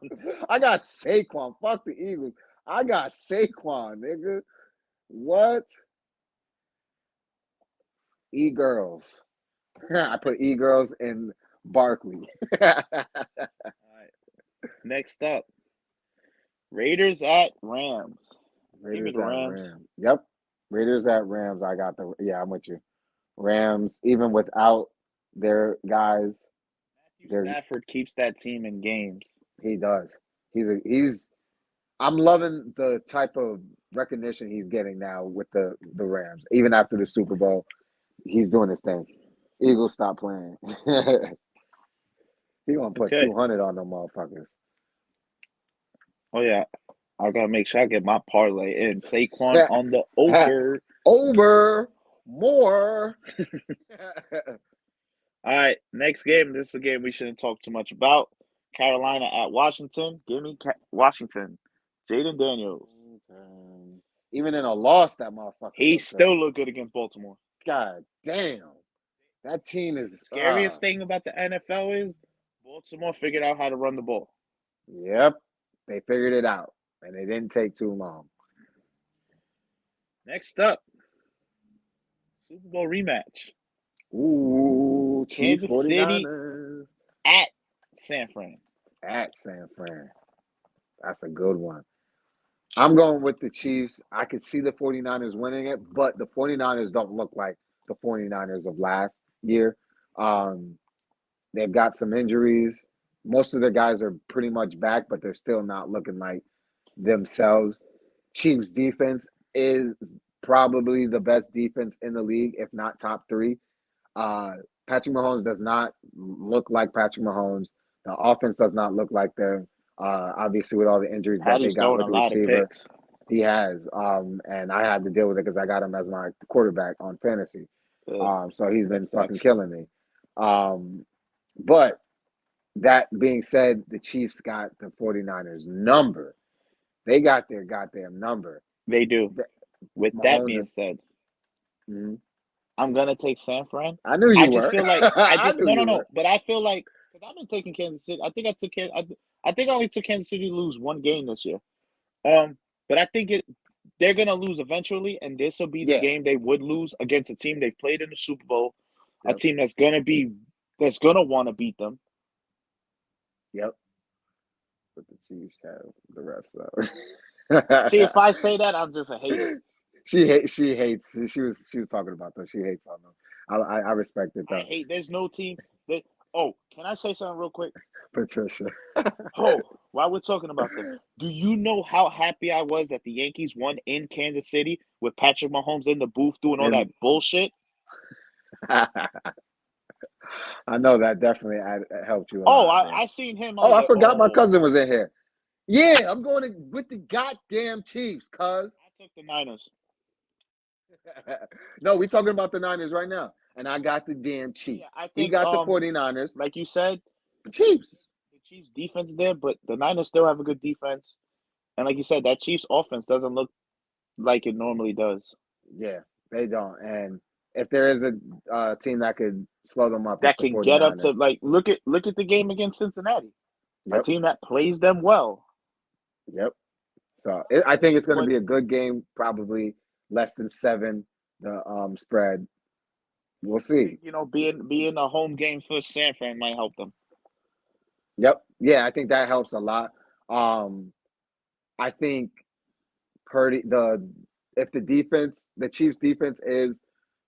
I got Saquon. Fuck the Eagles. I got Saquon, nigga. What? E-girls. I put E-girls in Barkley. All right. Next up, Raiders at Rams. Give me Raiders the at Rams. Rams. Yep. Raiders at Rams. I got I'm with you. Rams, even without their guys, Matthew Stafford keeps that team in games. he does. I'm loving the type of recognition he's getting now with the Rams. Even after the Super Bowl, he's doing his thing. Eagles stop playing. He gonna put Okay. 200 on them motherfuckers. Oh yeah, I gotta make sure I get my parlay in. Saquon on the over. Over more. All right, next game. This is a game we shouldn't talk too much about. Carolina at Washington. Give me Washington. Jaden Daniels. Even in a loss, that motherfucker. He still looked good against Baltimore. God damn. That team is Scariest thing about the NFL is Baltimore figured out how to run the ball. Yep. They figured it out, and it didn't take too long. Next up, Super Bowl rematch. Ooh, Chiefs Kansas City 49ers at San Fran. at San Fran. That's a good one. I'm going with the Chiefs. I could see the 49ers winning it, but the 49ers don't look like the 49ers of last year. They've got some injuries. Most of the guys are pretty much back, but they're still not looking like themselves. Chiefs defense is probably the best defense in the league, if not top three. Patrick Mahomes does not look like Patrick Mahomes. The offense does not look like them. Obviously, with all the injuries that they Patty's got throwing with a the lot of receiver, picks. he has. And I had to deal with it because I got him as my quarterback on fantasy. So he's been fucking killing me. But that being said, the Chiefs got the 49ers number. They got their goddamn number. They do. With that being said, I'm gonna take San Fran. I knew you I were. just feel like no. But I feel like because I've been taking Kansas City. I think I only took Kansas City to lose one game this year. But I think they're gonna lose eventually, and this will be the game they would lose against a team they've played in the Super Bowl, a team that's gonna want to beat them. Yep. But the Chiefs have the refs though. See, if I say that, I'm just a hater. She hates. She was talking about them. She hates on them. I respect it though. I hate. There's no team. Can I say something real quick? Patricia. While we're talking about them, do you know how happy I was that the Yankees won in Kansas City with Patrick Mahomes in the booth doing all that bullshit? I know that definitely helped you a lot. I seen him. I forgot my cousin was in here. Yeah, I'm going with the goddamn Chiefs, cuz. I took the Niners. No, we're talking about the Niners right now. And I got the damn Chiefs. Yeah, I think, he got the 49ers. Like you said, the Chiefs. The Chiefs' defense is there, but the Niners still have a good defense. And like you said, that Chiefs offense doesn't look like it normally does. Yeah, they don't. And if there is a team that could slow them up, that can get up to look at the game against Cincinnati, a team that plays them well. Yep. So I think it's going to be a good game, probably less than 7. The spread. We'll see. Being a home game for San Fran might help them. Yep. Yeah, I think that helps a lot. I think if the Chiefs defense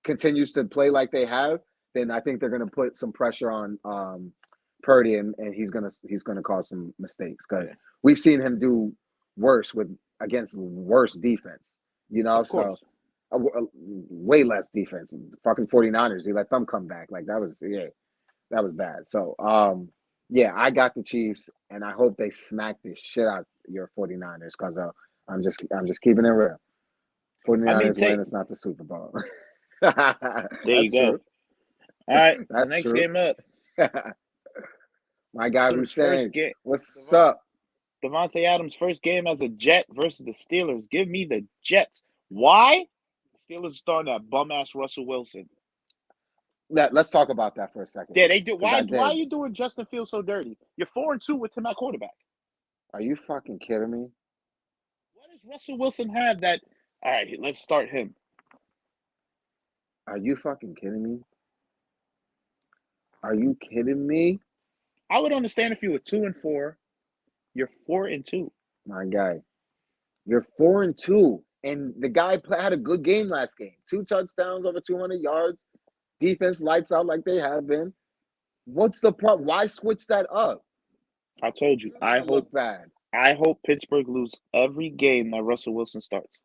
continues to play like they have, then I think they're going to put some pressure on Purdy, and he's gonna cause some mistakes because we've seen him do worse against worse defense. So way less defense. Fucking 49ers, he let them come back. Like that was bad. So I got the Chiefs, and I hope they smack the shit out your 49ers because I'm just keeping it real. 49ers win, it's not the Super Bowl. There you go. True. All right, next game up. My guy Hussein, what's up? Davante Adams' first game as a Jet versus the Steelers. Give me the Jets. Why? The Steelers starting that bum-ass Russell Wilson. Let's talk about that for a second. Yeah, they do. Why are you doing Justin Fields so dirty? You're 4-2 with him at quarterback. Are you fucking kidding me? What does Russell Wilson have that? All right, let's start him. Are you fucking kidding me? Are you kidding me? I would understand if you were 2-4. You're 4-2. My guy, you're 4-2, and the guy had a good game last game. 2 touchdowns, over 200 yards. Defense lights out like they have been. What's the problem? Why switch that up? I told you. I hope Pittsburgh lose every game that Russell Wilson starts.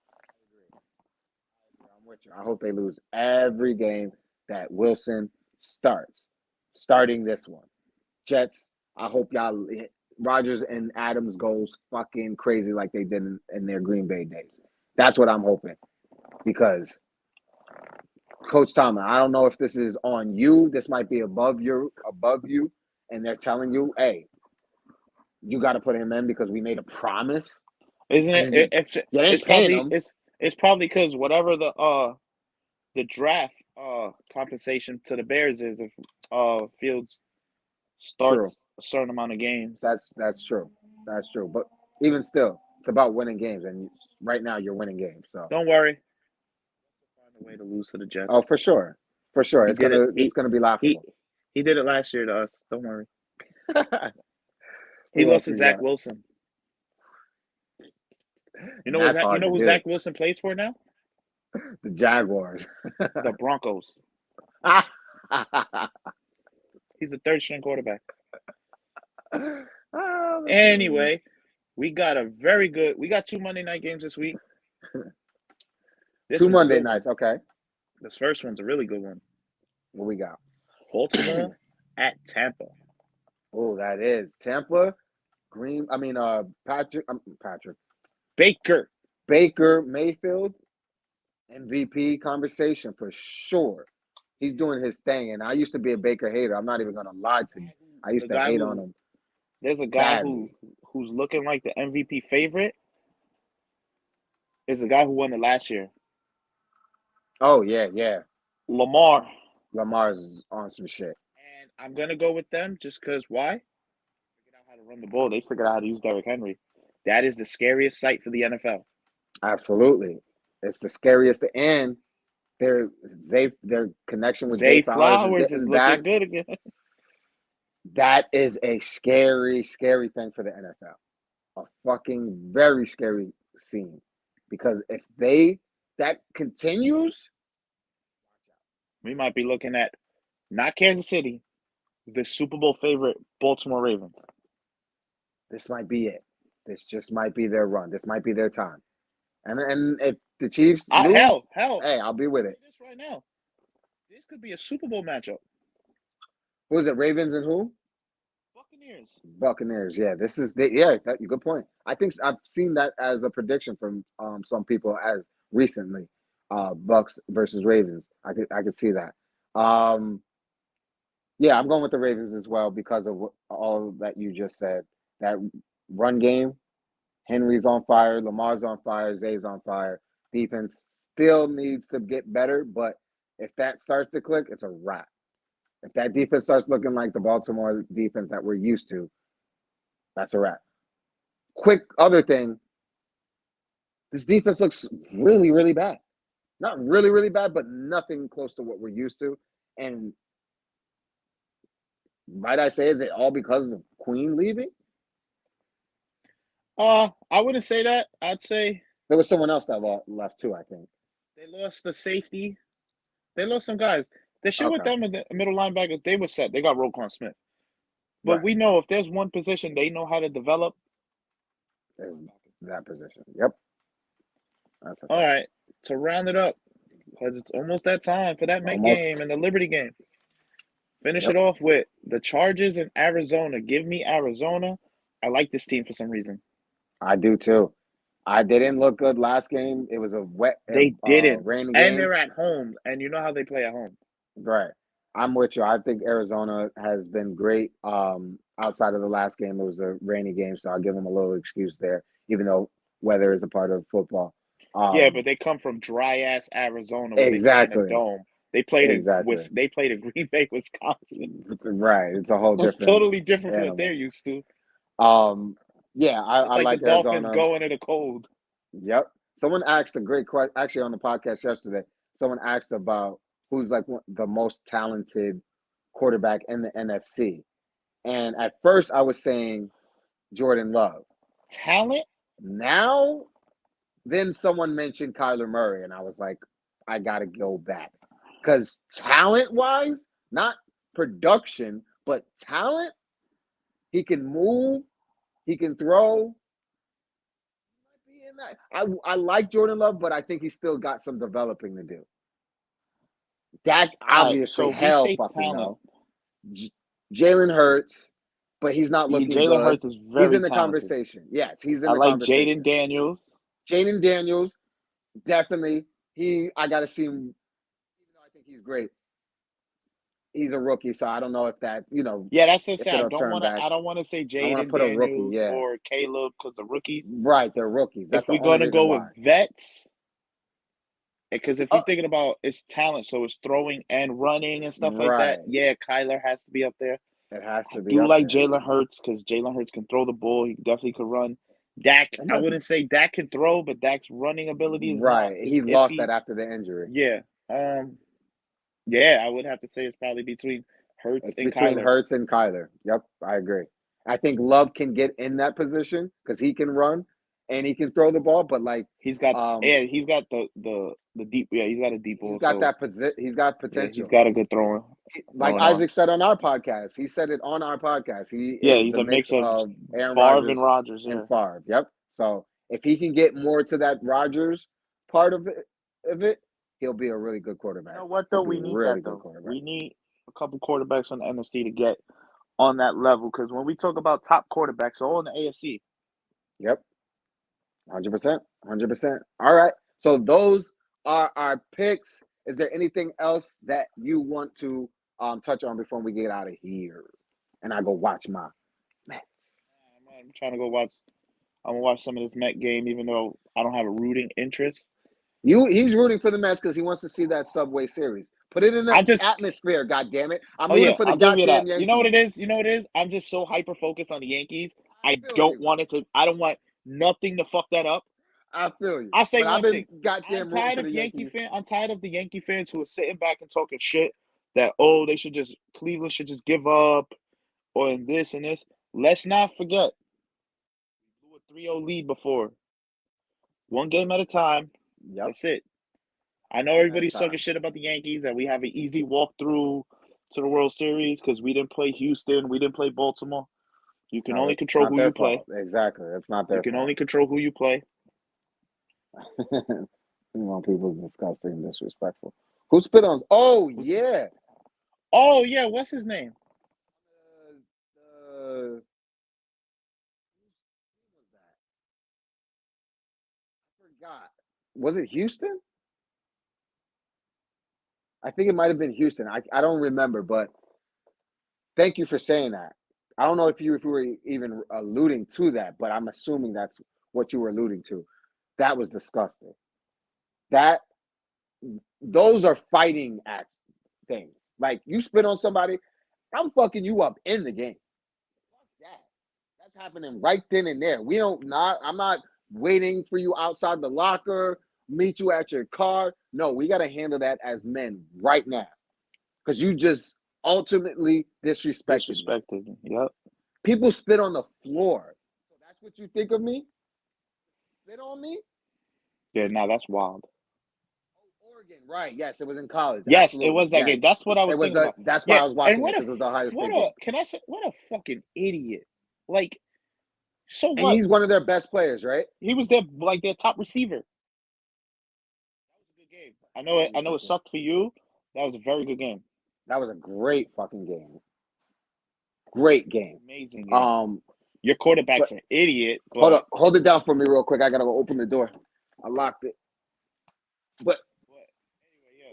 I'm with you. I hope they lose every game that Wilson starts. Starting this one. Jets, I hope y'all Rodgers and Adams goes fucking crazy like they did in their Green Bay days. That's what I'm hoping. Because Coach Tomlin, I don't know if this is on you. This might be above you, and they're telling you, hey, you got to put him in because we made a promise. Isn't it? It's probably because whatever the draft compensation to the Bears is if Fields starts a certain amount of games. That's true. That's true. But even still, it's about winning games, and right now you're winning games. So, Don't worry. Find a way to lose to the Jets. oh, for sure, He did it. it's gonna be He laughable. he did it last year to us. Don't worry. He Who lost else to we Zach got? Wilson. And that's You hard know to who do. Zach Wilson plays for now? The Jaguars. The Broncos. He's a third string quarterback. Anyway, we got 2 Monday night games this week. This 2 one's a Monday good one. nights. Okay, This first one's a really good one. what we got? Baltimore at Tampa. Oh, that is Tampa. Patrick Baker Mayfield MVP conversation for sure. He's doing his thing, and I used to be a Baker hater. I'm not even gonna lie to you. I used to hate on him. There's a guy badly. who's looking like the MVP favorite. Is the guy who won it last year. Oh yeah. Lamar. Lamar's on some shit. And I'm gonna go with them just because why? They figured out how to run the ball. They figured out how to use Derrick Henry. That is the scariest sight for the NFL. Absolutely, it's the scariest. And their connection with Zay Zay Flowers is getting looking back. good again. That is a scary, scary thing for the NFL. A fucking very scary scene. Because if that continues, We might be looking at not Kansas City, the Super Bowl favorite Baltimore Ravens. this might be it. This just might be their run. This might be their time. And if the Chiefs lose, Hell. hey, I'll be with it. This right now. This could be a Super Bowl matchup. Who is it? Ravens and who? Buccaneers. Buccaneers. Yeah, good point. I think I've seen that as a prediction from some people as recently. Bucks versus Ravens. I could see that. Yeah, I'm going with the Ravens as well because of all that you just said. That run game, Henry's on fire, Lamar's on fire, Zay's on fire. Defense still needs to get better, but if that starts to click, it's a wrap. If that defense starts looking like the Baltimore defense that we're used to, that's a wrap. Quick other thing, this defense looks really, really bad. Not really, really bad, but nothing close to what we're used to. And might I say, is it all because of Queen leaving? I wouldn't say that. I'd say there was someone else that left too, I think. They lost the safety. They lost some guys. The shit with them in the middle linebackers, they were set. They got Roquan Smith. But we know if there's one position they know how to develop. Is that position. Yep. That's all right. To round it up, because it's almost that time for that Met game and the Liberty game. Finish it off with the Chargers in Arizona. Give me Arizona. I like this team for some reason. I do too. They didn't look good last game. It was a wet, they didn't rainy game. And they're at home, and you know how they play at home. Right. I'm with you. I think Arizona has been great. Outside of the last game, it was a rainy game, so I'll give them a little excuse there, even though weather is a part of football. Yeah, but they come from dry ass Arizona. Where exactly. They play in a dome. They played they played in Green Bay, Wisconsin. Right. It's a whole different. It's totally different from what they're used to. Yeah, I like the Arizona. Dolphins going in the cold. Yep. Someone asked a great question actually on the podcast yesterday. Someone asked about who's like the most talented quarterback in the NFC. And at first I was saying Jordan Love. Talent? Now, then someone mentioned Kyler Murray, and I was like, I got to go back. Because talent-wise, not production, but talent, he can move, he can throw. I like Jordan Love, but I think he's still got some developing to do. Dak obviously no. Jalen Hurts, but he's not looking good. Jalen Hurts is very He's in the talented. Conversation. Yes, he's in the conversation. Jaden Daniels. Jaden Daniels, definitely. I got to see him. Even though I think he's great, he's a rookie, so I don't know if that, Yeah, that's the thing. I don't want to say Jaden Daniels or Caleb because the rookies. Right, they're rookies. That's if we're going to go with vets, because if you're thinking about it's talent, so it's throwing and running and stuff like that. Yeah, Kyler has to be up there. It has to be. I do like Jalen Hurts because Jalen Hurts can throw the ball. He definitely could run. Dak, I wouldn't say Dak can throw, but Dak's running ability is not Right. is He lost iffy. that after the injury. Yeah. Yeah, I would have to say it's probably between Hurts It's and between Kyler. Hurts and Kyler. Yep, I agree. I think Love can get in that position because he can run and he can throw the ball, but like He's got um he's got the deep he's got a deep he's ball, got so he's got yeah, he's potential. got a good Like throwing arm. Isaac said on our podcast, he said it on our podcast. He Yeah, is he's the a mix mix of of Aaron Favre and Rodgers Rodgers, and yeah. Favre. Yep. So if he can get more to that Rodgers part of it, he'll be a really good quarterback. You know what He'll though? be We a need really that good though. quarterback. We need a couple quarterbacks on the NFC to get on that level because when we talk about top quarterbacks, all in the AFC. Yep. 100%. 100%. All right. So those are our picks. Is there anything else that you want to touch on before we get out of here? And I go watch my Mets. I'm trying to go watch. I'm gonna watch some of this Met game, even though I don't have a rooting interest. He's rooting for the Mets because he wants to see that Subway Series. Put it in the I just atmosphere, God damn it! I'm Oh rooting yeah, for the I'll give you goddamn that. Yankees. You know what it is? You know what it is? I'm just so hyper focused on the Yankees. I feel don't you. want it to. I don't want nothing to fuck that up. I feel you. I'll say But I've one been thing. goddamn rooting for the Yankees. I'm tired of the Yankee fans who are sitting back and talking shit that they should just Cleveland should just give up or in this and this. Let's not forget we blew a 3-0 lead before. One game at a time. Yep. That's it. I know everybody's talking shit about the Yankees that we have an easy walk through to the World Series because we didn't play Houston, we didn't play Baltimore. You can only control who you play. Exactly. It's not their You can fault. only control who you play. People disgusting and disrespectful. Who spit on? Oh, yeah. Oh, yeah. What's his name? I forgot. Was it Houston? I think it might have been Houston. I don't remember, but thank you for saying that. I don't know if you were even alluding to that, but I'm assuming that's what you were alluding to. That was disgusting. Those are fighting act things. Like you spit on somebody, I'm fucking you up in the game. Fuck that. That's happening right then and there. I'm not waiting for you outside the locker, meet you at your car. No, we got to handle that as men right now. Because you just ultimately disrespected me. Yep. People spit on the floor. So that's what you think of me? Spit on me? Yeah, no, that's wild. Oregon, right? Yes, it was in college. Yes, Absolutely. It was that game. That's what I was thinking about. That's why I was watching it because it was Ohio State game. Can I say what a fucking idiot? Like, so what? And he's one of their best players, right? He was their top receiver. That was a good game. I know it sucked for you. That was a very good game. That was a great fucking game. Great game. Amazing game. Your quarterback's an idiot. But... Hold it down for me real quick. I gotta go open the door. I locked it. But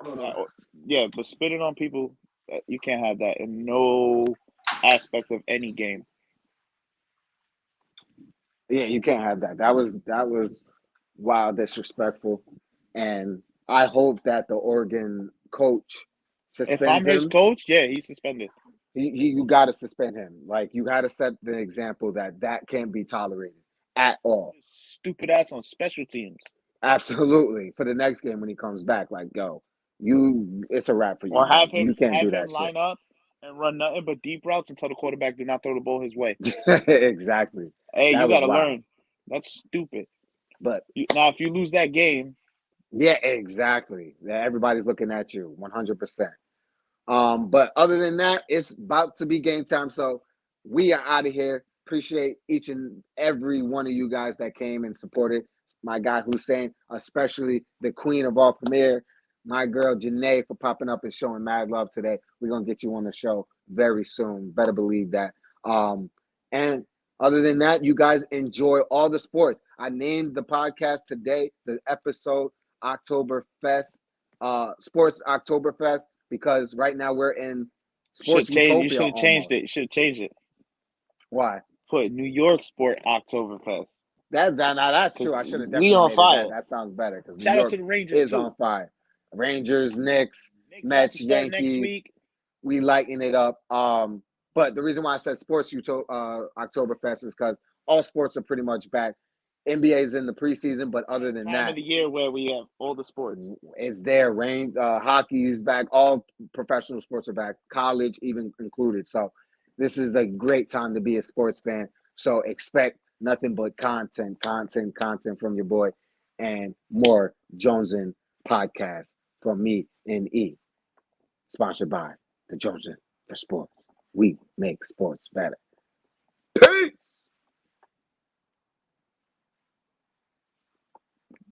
anyway, but spitting on people, you can't have that in no aspect of any game. Yeah, you can't have that. That was wild, disrespectful, and I hope that the Oregon coach suspends him. If I'm his coach, yeah, he's suspended. You got to suspend him. Like you got to set the example that can't be tolerated at all. Stupid ass on special teams. Absolutely. For the next game when he comes back, like it's a wrap for you. Or have him you can't do that line up and run nothing but deep routes and tell the quarterback do not throw the ball his way. Exactly. Hey, you got to learn. That's stupid. But now, if you lose that game, yeah, exactly. Everybody's looking at you, 100%. But other than that, it's about to be game time. So we are out of here. Appreciate each and every one of you guys that came and supported. My guy Hussein, especially the queen of all premiere, my girl Janae for popping up and showing mad love today. We're gonna get you on the show very soon. Better believe that. And other than that, you guys enjoy all the sports. I named the podcast today, the episode Oktoberfest, Sports Oktoberfest, because right now we're in sports utopia. You should have changed it. You should have changed it. Why? Put New York Sport Oktoberfest. That's true. I should have definitely we on made fire. That sounds better because Shout out to the Rangers is on fire. Rangers, Knicks, Mets, Yankees. Next week. We lighten it up. But the reason why I said sports Oktoberfest is because all sports are pretty much back. NBA's in the preseason, but other than Time that, of the year where we have all the sports. it's there. Hockey's back. All professional sports are back. College even included. So this is a great time to be a sports fan. So expect nothing but content from your boy, and more Jonesin podcast from me and E. Sponsored by the Jonesin for Sports. We make sports better.